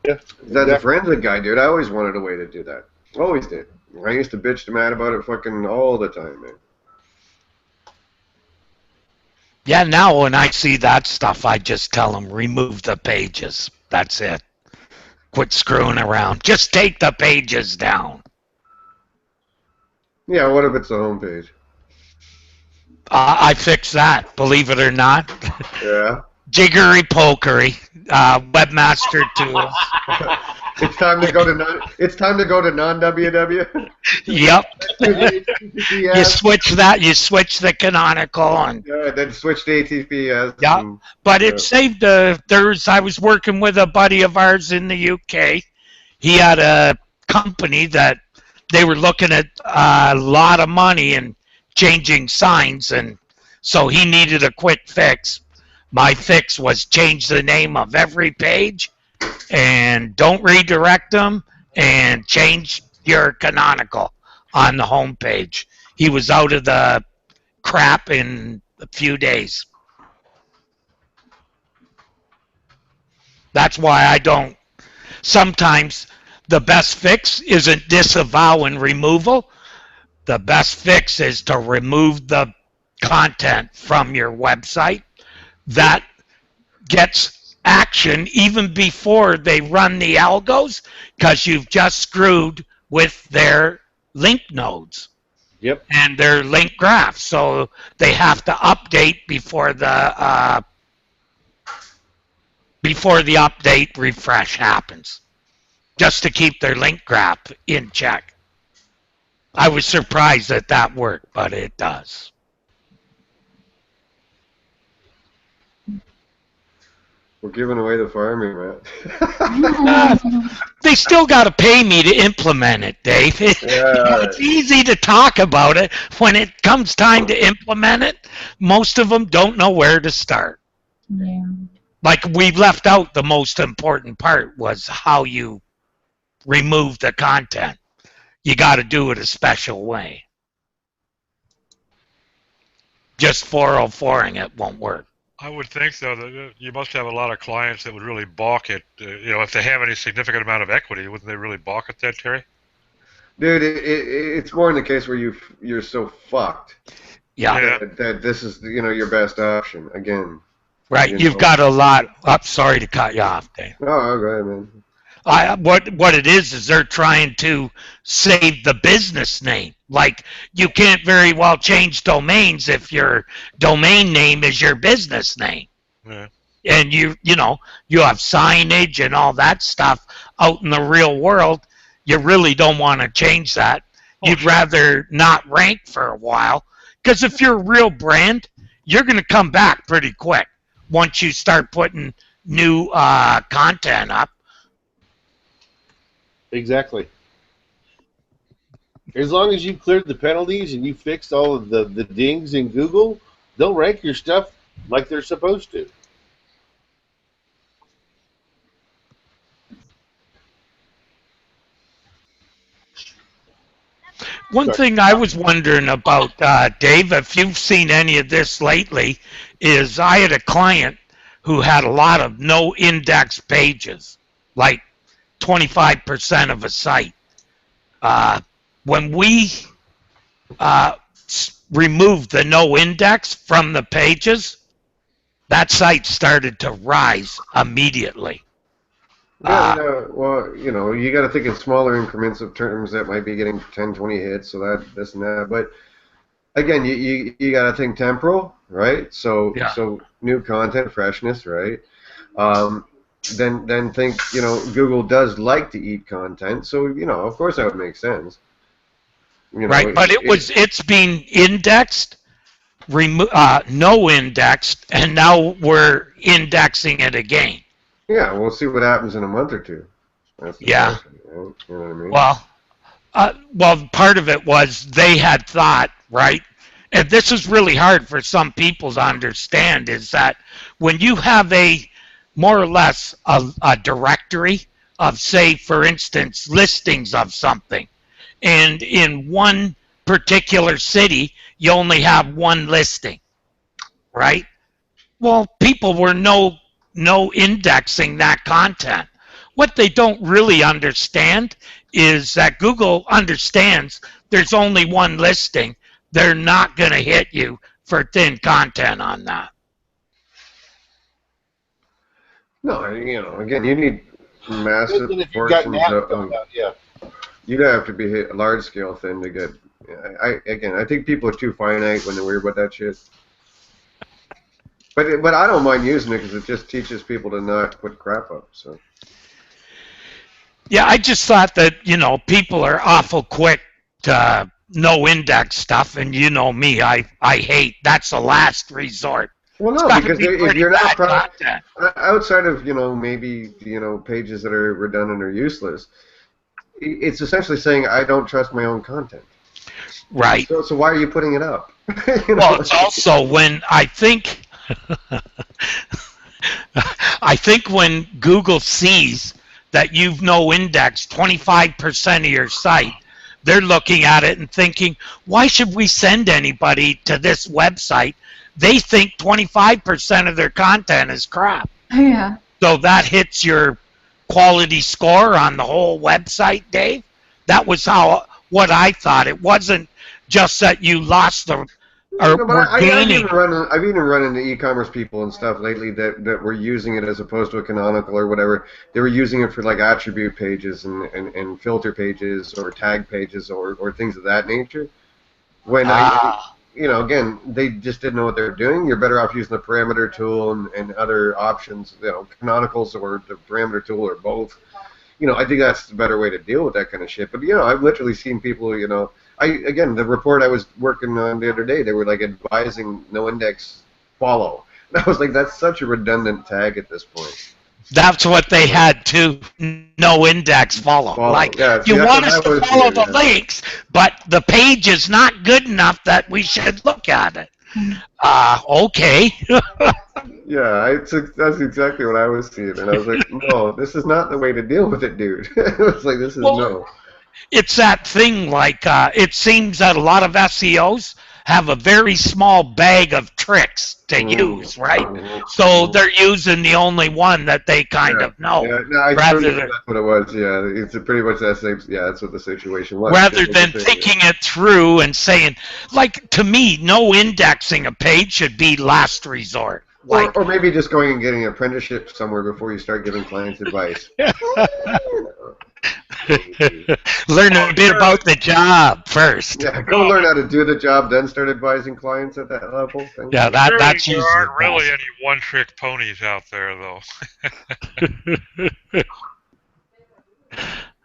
As a forensic guy, dude, I always wanted a way to do that. Always did. I used to bitch to Matt about it fucking all the time, man. Yeah, now when I see that stuff, I just tell them remove the pages. That's it. Quit screwing around. Just take the pages down. Yeah, what if it's the homepage? I fixed that, believe it or not. Yeah. Jiggery pokery, webmaster tools. It's time to go to non-WW. Yep. You switch that. You switch the canonical and. Yeah, then switch to HTTPS. Yeah, but it saved. I was working with a buddy of ours in the UK. He had a company that they were looking at a lot of money and changing signs, and so he needed a quick fix. My fix was change the name of every page and don't redirect them and change your canonical on the home page. He was out of the crap in a few days. That's why I don't. Sometimes the best fix isn't disavow and removal. The best fix is to remove the content from your website. That gets action even before they run the algos because you've just screwed with their link nodes. Yep. And their link graphs. So they have to update before the update refresh happens, just to keep their link graph in check. I was surprised that worked, but it does. We're giving away the farming, Matt. They still got to pay me to implement it, Dave. Yeah. It's easy to talk about it. When it comes time to implement it, most of them don't know where to start. Yeah. Like we left out the most important part was how you remove the content. You got to do it a special way. Just 404ing it won't work. I would think, though, that you must have a lot of clients that would really balk at, if they have any significant amount of equity, wouldn't they really balk at that, Terry? Dude, it's more in the case where you're so fucked. Yeah. That this is, your best option, again. Right, you've got a lot. I'm sorry to cut you off, Dave. Oh, go ahead, man. What it is they're trying to save the business name. Like, you can't very well change domains if your domain name is your business name. Yeah. And you have signage and all that stuff out in the real world. You really don't want to change that. You'd rather not rank for a while. Because if you're a real brand, you're going to come back pretty quick once you start putting new content up. Exactly. As long as you cleared the penalties and you fixed all of the dings in Google, they'll rank your stuff like they're supposed to. One thing I was wondering about, Dave, if you've seen any of this lately, is I had a client who had a lot of no index pages, like 25% of a site. When we removed the no index from the pages, that site started to rise immediately. Yeah, well, you got to think in smaller increments of terms that might be getting 10, 20 hits, so that, this, and that. But again, you got to think temporal, right? So new content, freshness, right? Then think, Google does like to eat content, so of course that would make sense. Right, but it's being indexed, no indexed, and now we're indexing it again. Yeah, we'll see what happens in a month or two. That's the question, right? You know what I mean? Well, part of it was they had thought, right? And this is really hard for some people to understand, is that when you have more or less a directory of, say, for instance, listings of something, and in one particular city, you only have one listing, right? Well, people were no indexing that content. What they don't really understand is that Google understands there's only one listing. They're not going to hit you for thin content on that. No, again, you need massive portions of you'd have to be hit large scale thin to get. I think people are too finite when they worry about that shit. But I don't mind using it because it just teaches people to not put crap up. So. Yeah, I just thought that people are awful quick to no index stuff, and you know me, I hate. That's the last resort. Well, no, because if you're not outside of maybe pages that are redundant or useless, it's essentially saying I don't trust my own content. Right. So why are you putting it up? Well, it's also when I think when Google sees that you've no indexed 25% of your site, they're looking at it and thinking, why should we send anybody to this website? They think 25% of their content is crap. Yeah. So that hits your quality score on the whole website, Dave. That was what I thought. It wasn't just that you lost the I've even run into e-commerce people and stuff lately that were using it as opposed to a canonical or whatever. They were using it for like attribute pages and filter pages or tag pages or things of that nature. When again, they just didn't know what they were doing. You're better off using the parameter tool and other options, canonicals or the parameter tool or both. I think that's the better way to deal with that kind of shit. But I've literally seen people, the report I was working on the other day, they were like advising no index follow. And I was like, that's such a redundant tag at this point. That's what they had to no index follow. You want us to follow the links, but the page is not good enough that we should look at it. Okay. Yeah, that's exactly what I was seeing, and I was like, no, this is not the way to deal with it, dude. It's like, this is no. It's that thing it seems that a lot of SEOs have a very small bag of tricks to use, right? So they're using the only one that they kind of know. Yeah, no, that's what it was. Yeah, it's pretty much that same. Yeah, that's what the situation was. Rather than thinking it through and saying, to me, no indexing a page should be last resort. Or maybe just going and getting an apprenticeship somewhere before you start giving clients advice. Learn a bit about the job first. Yeah, go learn how to do the job, then start advising clients at that level. Yeah, that's usually. There aren't really any one-trick ponies out there, though.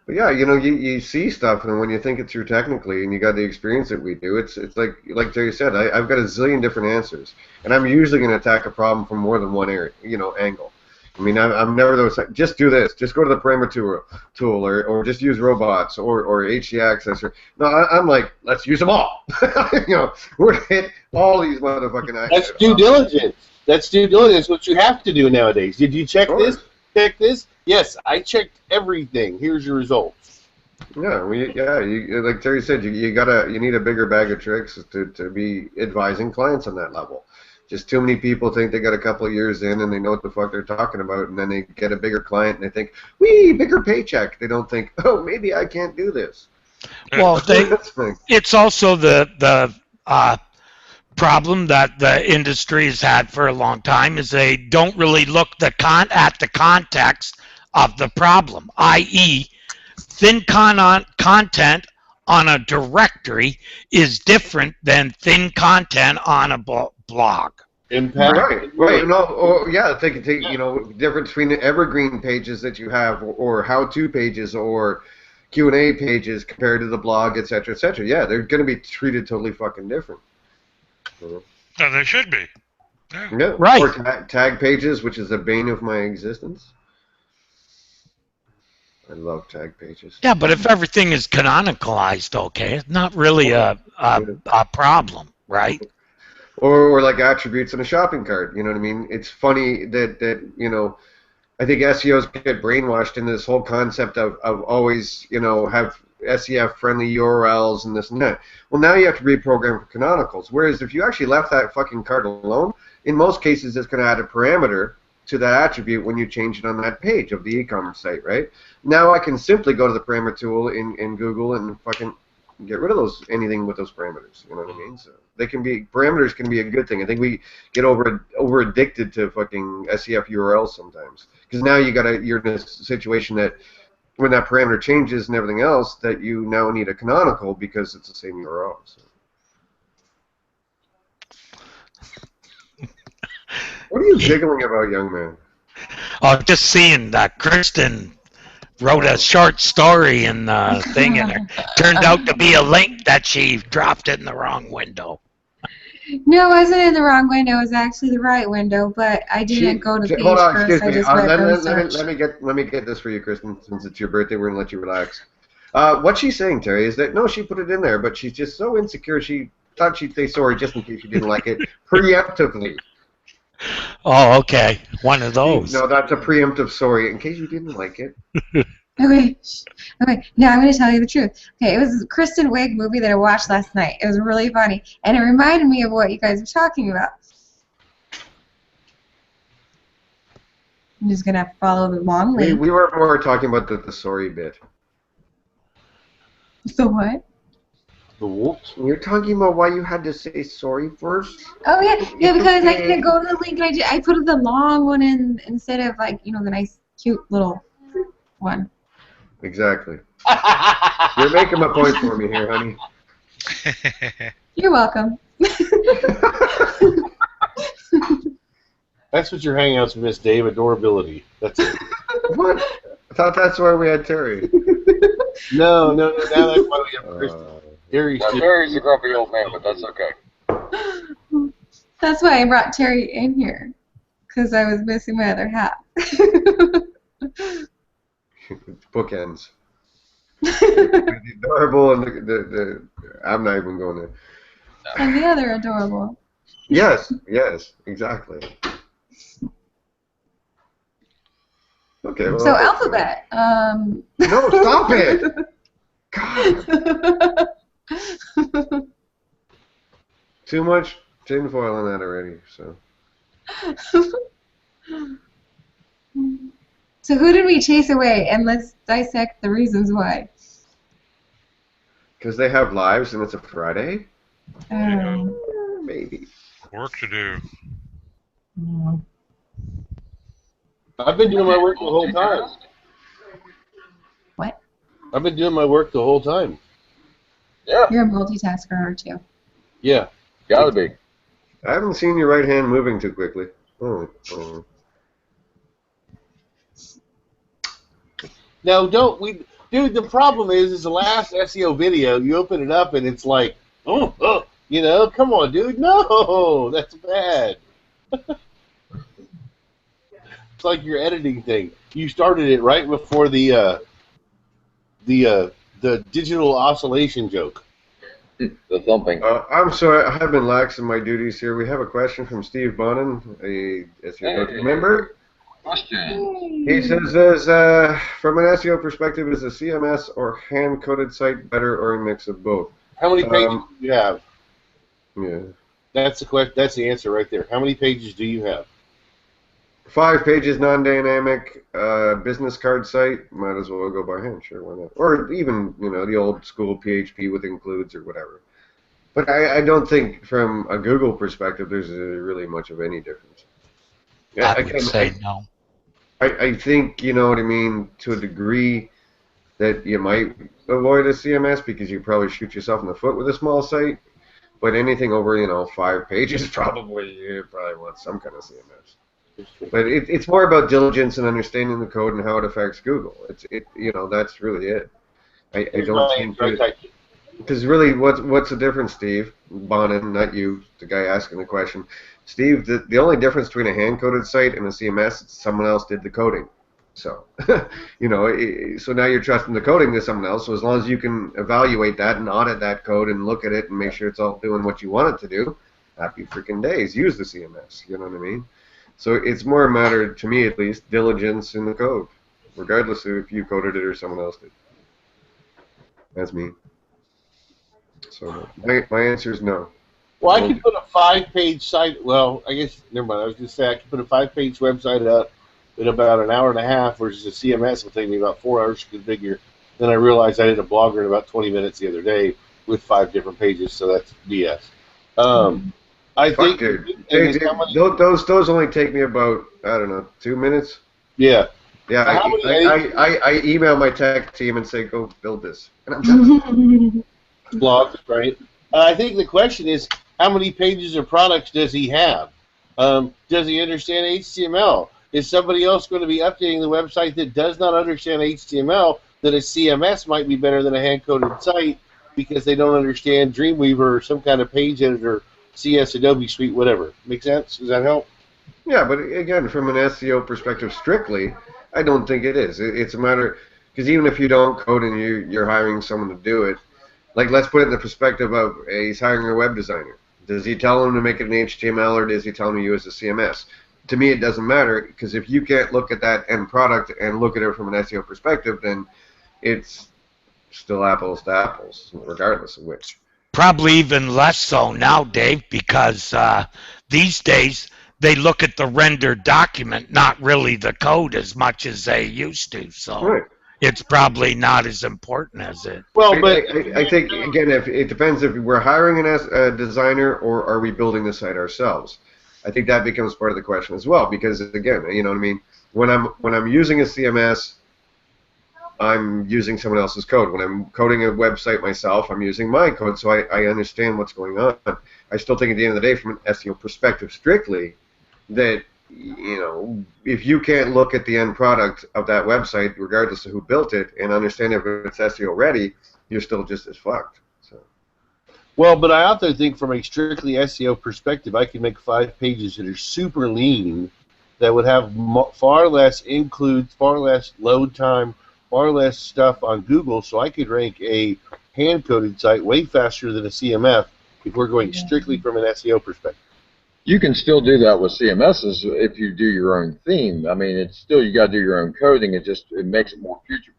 But yeah, you see stuff, and when you think it through technically, and you got the experience that we do, it's like Jerry said, I've got a zillion different answers, and I'm usually going to attack a problem from more than one area, angle. I mean, I'm never those. Just do this. Just go to the parameter tool, or just use robots, or HT access. No, I'm like, let's use them all. We're gonna hit all these motherfucking. That's due diligence. That's due diligence. What you have to do nowadays. Did you check this? Check this? Yes, I checked everything. Here's your results. Yeah, like Terry said, you need a bigger bag of tricks to be advising clients on that level. Just too many people think they got a couple of years in and they know what the fuck they're talking about, and then they get a bigger client and they think, wee, bigger paycheck. They don't think, oh, maybe I can't do this. Well, it's also the problem that the industry has had for a long time is they don't really look at the context of the problem, i.e., thin content on a directory is different than thin content on a blog. Impact. Right. No. Oh, yeah. Take you know, difference between the evergreen pages that you have, or how-to pages, or Q&A pages compared to the blog, etc., etc. Yeah, they're going to be treated totally fucking different. No, they should be. Yeah. Right. Or tag pages, which is the bane of my existence. I love tag pages. Yeah, but if everything is canonicalized, okay, it's not really a problem, right? Or like attributes in a shopping cart. You know what I mean? It's funny that you know, I think SEOs get brainwashed into this whole concept of always, you know, have SEF friendly URLs and this and that. Well, now you have to reprogram for canonicals. Whereas if you actually left that fucking cart alone, in most cases it's going to add a parameter to that attribute when you change it on that page of the e-commerce site, right? Now I can simply go to the parameter tool in Google and fucking get rid of anything with those parameters. You know what I mean? So parameters can be a good thing. I think we get over addicted to fucking SEF URLs sometimes, because now you're in a situation that when that parameter changes and everything else, that you now need a canonical because it's the same URL. So. What are you giggling about, young man? Oh, just seeing that Kristen wrote a short story in the thing, and it turned out to be a link that she dropped in the wrong window. No, it wasn't in the wrong window. It was actually the right window, but I didn't go to the page hold on, first. I just went from search. Let me get this for you, Kristen. Since it's your birthday, we're gonna let you relax. What she's saying, Terry, is that no, she put it in there, but she's just so insecure. She thought she'd say sorry just in case she didn't like it preemptively. Oh, okay. One of those. No, that's a preemptive sorry in case you didn't like it. Okay. Now I'm going to tell you the truth. Okay, it was a Kristen Wiig movie that I watched last night. It was really funny, and it reminded me of what you guys were talking about. I'm just going to have to follow the long link. We were more talking about the sorry bit. The what? The what? You're talking about why you had to say sorry first? Oh, yeah, because I didn't go to the link, and I put the long one in instead of, like, you know, the nice, cute little one. Exactly. You're making my point for me here, honey. You're welcome. That's what your hangouts miss, Dave. Adorability. That's it. What? I thought that's why we had Terry. No. Now that's why we have Kristen. Terry's a grumpy old man, but that's okay. That's why I brought Terry in here, because I was missing my other half. Bookends. The adorable and the I'm not even going there. And the other adorable. Yes, exactly. Okay. Well, so alphabet. No, stop it. God. Too much tinfoil on that already. So. So who did we chase away? And let's dissect the reasons why. Because they have lives and it's a Friday? Maybe. Work to do. I've been doing my work the whole time. What? I've been doing my work the whole time. Yeah. You're a multitasker, aren't you? Yeah. Gotta be. I haven't seen your right hand moving too quickly. No, dude, the problem is the last SEO video, you open it up and it's like, oh, you know, come on, dude, no, that's bad. It's like your editing thing. You started it right before the digital oscillation joke. The thumping. I'm sorry, I have been lax in my duties here. We have a question from Steve Bonin, a SEO member. Question. He says, from an SEO perspective, is a CMS or hand-coded site better or a mix of both? How many pages do you have? Yeah. That's the question. That's the answer right there. How many pages do you have? 5 pages, non-dynamic, business card site. Might as well go by hand. Sure, why not? Or even, you know, the old school PHP with includes or whatever. But I don't think from a Google perspective there's really much of any difference. I would say no. I think, you know what I mean, to a degree that you might avoid a CMS because you probably shoot yourself in the foot with a small site. But anything over, 5 pages, probably you probably want some kind of CMS. But it's more about diligence and understanding the code and how it affects Google. That's really it. I don't think because really, what's the difference, Steve Bonin, not you, the guy asking the question, Steve? The only difference between a hand-coded site and a CMS is someone else did the coding. So, so now you're trusting the coding to someone else. So as long as you can evaluate that and audit that code and look at it and make sure it's all doing what you want it to do, happy freaking days. Use the CMS. You know what I mean? So it's more a matter, to me at least, diligence in the code, regardless of if you coded it or someone else did. That's me. So my answer is no. Well, I could put a 5-page site. Well, I guess never mind. I was going to say I could put a 5-page website up in about an hour and a half, versus a CMS will take me about 4 hours to configure. Then I realized I did a blogger in about 20 minutes the other day with 5 different pages, so that's BS. I think those only take me about 2 minutes. Yeah. Yeah. I email my tech team and say go build this, and I'm done. Blogs, right? I think the question is how many pages or products does he have? Does he understand HTML? Is somebody else going to be updating the website that does not understand HTML, that a CMS might be better than a hand-coded site because they don't understand Dreamweaver or some kind of page editor, CS, Adobe Suite, whatever? Make sense? Does that help? Yeah, but again, from an SEO perspective strictly, I don't think it is. It's a matter, because even if you don't code and you're hiring someone to do it, like let's put it in the perspective of he's hiring a web designer. Does he tell him to make it in HTML or does he tell him to use a CMS? To me, it doesn't matter, because if you can't look at that end product and look at it from an SEO perspective, then it's still apples to apples, regardless of which. Probably even less so now, Dave, because these days they look at the rendered document, not really the code as much as they used to. So right. It's probably not as important as it. Well, but I think, again, if it depends if we're hiring a designer or are we building the site ourselves. I think that becomes part of the question as well, because again, you know what I mean. When I'm using a CMS, I'm using someone else's code. When I'm coding a website myself, I'm using my code, so I understand what's going on. I still think at the end of the day, from an SEO perspective, strictly, that if you can't look at the end product of that website, regardless of who built it, and understand if it's SEO ready, you're still just as fucked. Well, but I also think from a strictly SEO perspective, I can make 5 pages that are super lean, that would have far less includes, far less load time, far less stuff on Google, so I could rank a hand-coded site way faster than a CMS if we're going strictly from an SEO perspective. You can still do that with CMSs if you do your own theme. I mean, it's still, you got to do your own coding. It makes it more future-proof.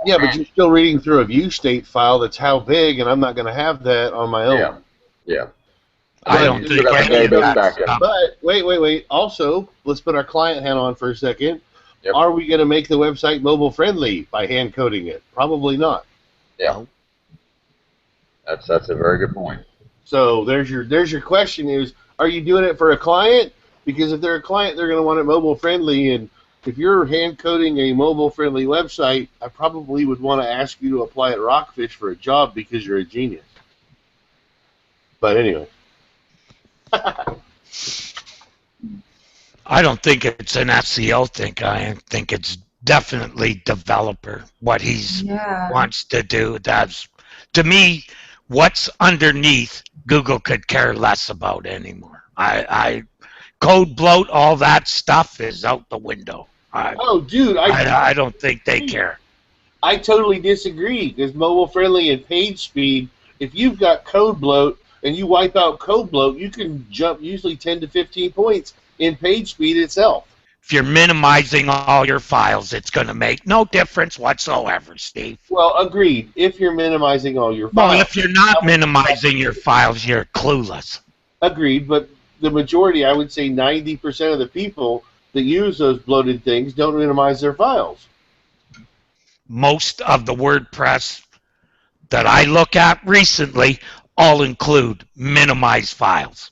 Yeah, but you're still reading through a view state file that's how big, and I'm not going to have that on my own. Yeah. I don't think that. But wait. Also, let's put our client hat on for a second. Yep. Are we going to make the website mobile friendly by hand coding it? Probably not. Yeah. That's a very good point. So there's your question is, are you doing it for a client? Because if they're a client, they're going to want it mobile friendly, and if you're hand coding a mobile friendly website, I probably would want to ask you to apply at Rockfish for a job because you're a genius. But anyway. I don't think it's an SEO thing. I think it's definitely developer, what he wants to do. That's, to me, what's underneath, Google could care less about anymore. I code bloat, all that stuff is out the window. I don't think they care. I totally disagree, because mobile friendly and page speed, if you've got code bloat and you wipe out code bloat, you can jump usually 10 to 15 points in page speed itself. If you're minimizing all your files, it's going to make no difference whatsoever, Steve. Well, agreed, if you're minimizing all your files. Well, if you're not minimizing your files, you're clueless. Agreed, but the majority, I would say 90% of the people that use those bloated things don't minimize their files. Most of the WordPress that I look at recently all include minimized files.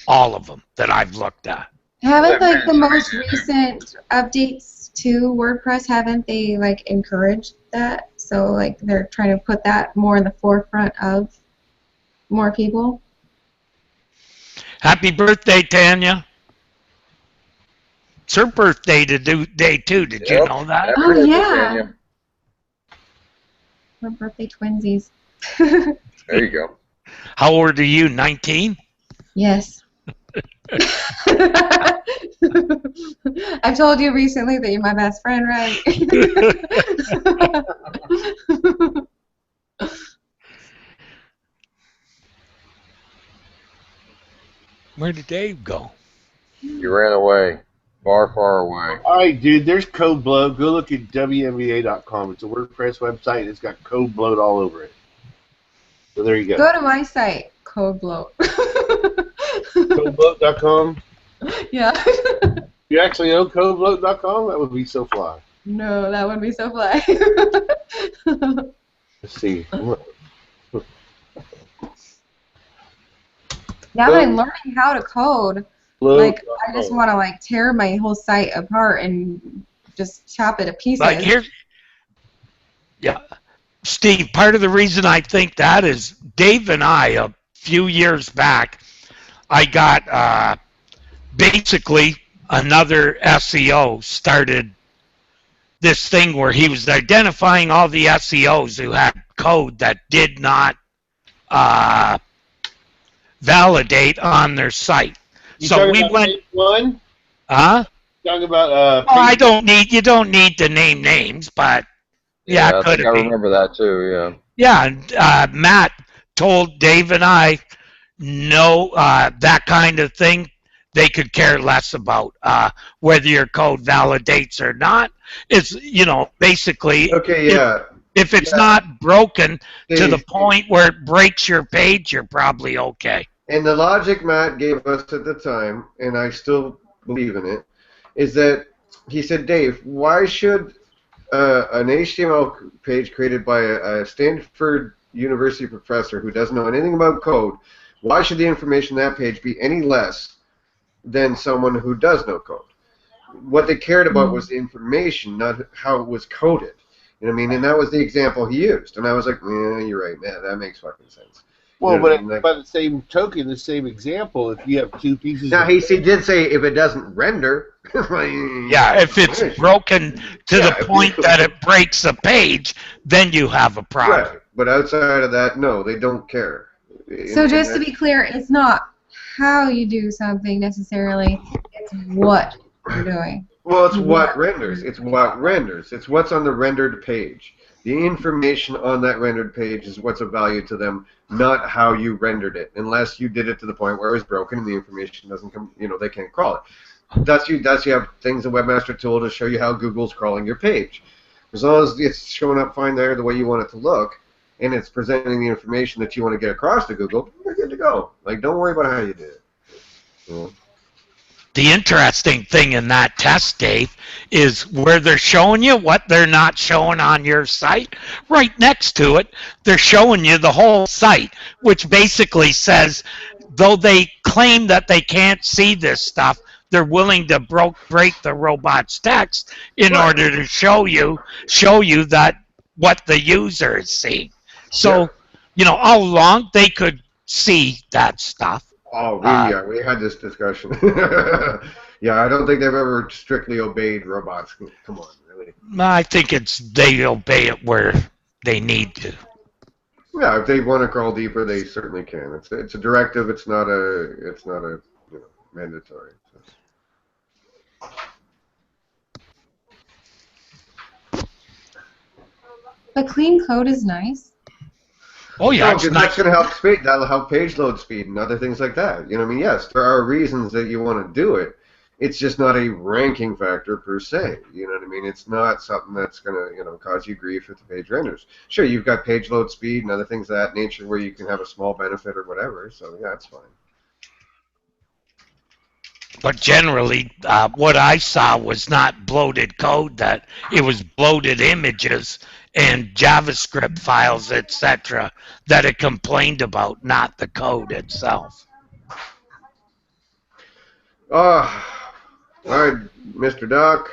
All of them that I've looked at. Haven't like the most recent updates to WordPress, haven't they like encouraged that? So like they're trying to put that more in the forefront of more people. Happy birthday, Tanya. It's her birthday today too. Did you know that? Oh yeah. Her birthday twinsies. There you go. How old are you? 19? Yes. I've told you recently that you're my best friend, right? Where did Dave go? You ran away. Far, far away. All right, dude, there's Code Bloat. Go look at WMVA.com. It's a WordPress website, and it's got Code Bloat all over it. So there you go. Go to my site, Code Bloat. CodeBloat.com? Yeah. You actually know CodeBloat.com? That would be so fly. No, that would be so fly. Let's see. Now that I'm learning how to code, like I just want to like tear my whole site apart and just chop it to pieces. Like here's, yeah, Steve. Part of the reason I think that is Dave and I a few years back, I got basically another SEO started this thing where he was identifying all the SEOs who had code that did not validate on their site. So we went. One? Huh? Talking about. I don't need. You don't need to name names, but yeah, I could think I remember that too. Yeah. Yeah, Matt told Dave and I, no, that kind of thing. They could care less about whether your code validates or not. It's basically. Okay. Yeah. If it's not broken to the point where it breaks your page, you're probably okay. And the logic Matt gave us at the time, and I still believe in it, is that he said, Dave, why should an HTML page created by a Stanford University professor who doesn't know anything about code, why should the information on that page be any less than someone who does know code? What they cared about was the information, not how it was coded. You know what I mean? And that was the example he used. And I was like, yeah, you're right, man. That makes fucking sense. Well, you know but I mean? by the same token, the same example, if you have two pieces. Now, he did say if it doesn't render. Yeah, if it's broken to the point that it breaks a page, then you have a problem. Right. But outside of that, no, they don't care. So just to be clear, it's not how you do something necessarily, it's what you're doing. Well, it's what renders. It's what renders. It's what's on the rendered page. The information on that rendered page is what's of value to them, not how you rendered it, unless you did it to the point where it was broken and the information doesn't come, they can't crawl it. That's you have things in Webmaster Tool to show you how Google's crawling your page. As long as it's showing up fine there the way you want it to look, and it's presenting the information that you want to get across to Google, you're good to go. Like, don't worry about how you did it. The interesting thing in that test, Dave, is where they're showing you what they're not showing on your site. Right next to it, they're showing you the whole site, which basically says, though they claim that they can't see this stuff, they're willing to break the robot's text in order to show you that what the user is seeing. So, all along they could see that stuff. Oh, we had this discussion. Yeah, I don't think they've ever strictly obeyed robots. Come on, really. I think they obey it where they need to. Yeah, if they want to crawl deeper, they certainly can. It's a directive. It's not a mandatory. But clean code is nice. Oh yeah, no, that's going to help speed. That'll help page load speed and other things like that. You know what I mean? Yes, there are reasons that you want to do it. It's just not a ranking factor per se. You know what I mean? It's not something that's going to cause you grief if the page renders. Sure, you've got page load speed and other things of that nature where you can have a small benefit or whatever. So yeah, it's fine. But generally, what I saw was not bloated code, that it was bloated images and JavaScript files, etc., that it complained about, not the code itself. All right, Mr. Doc.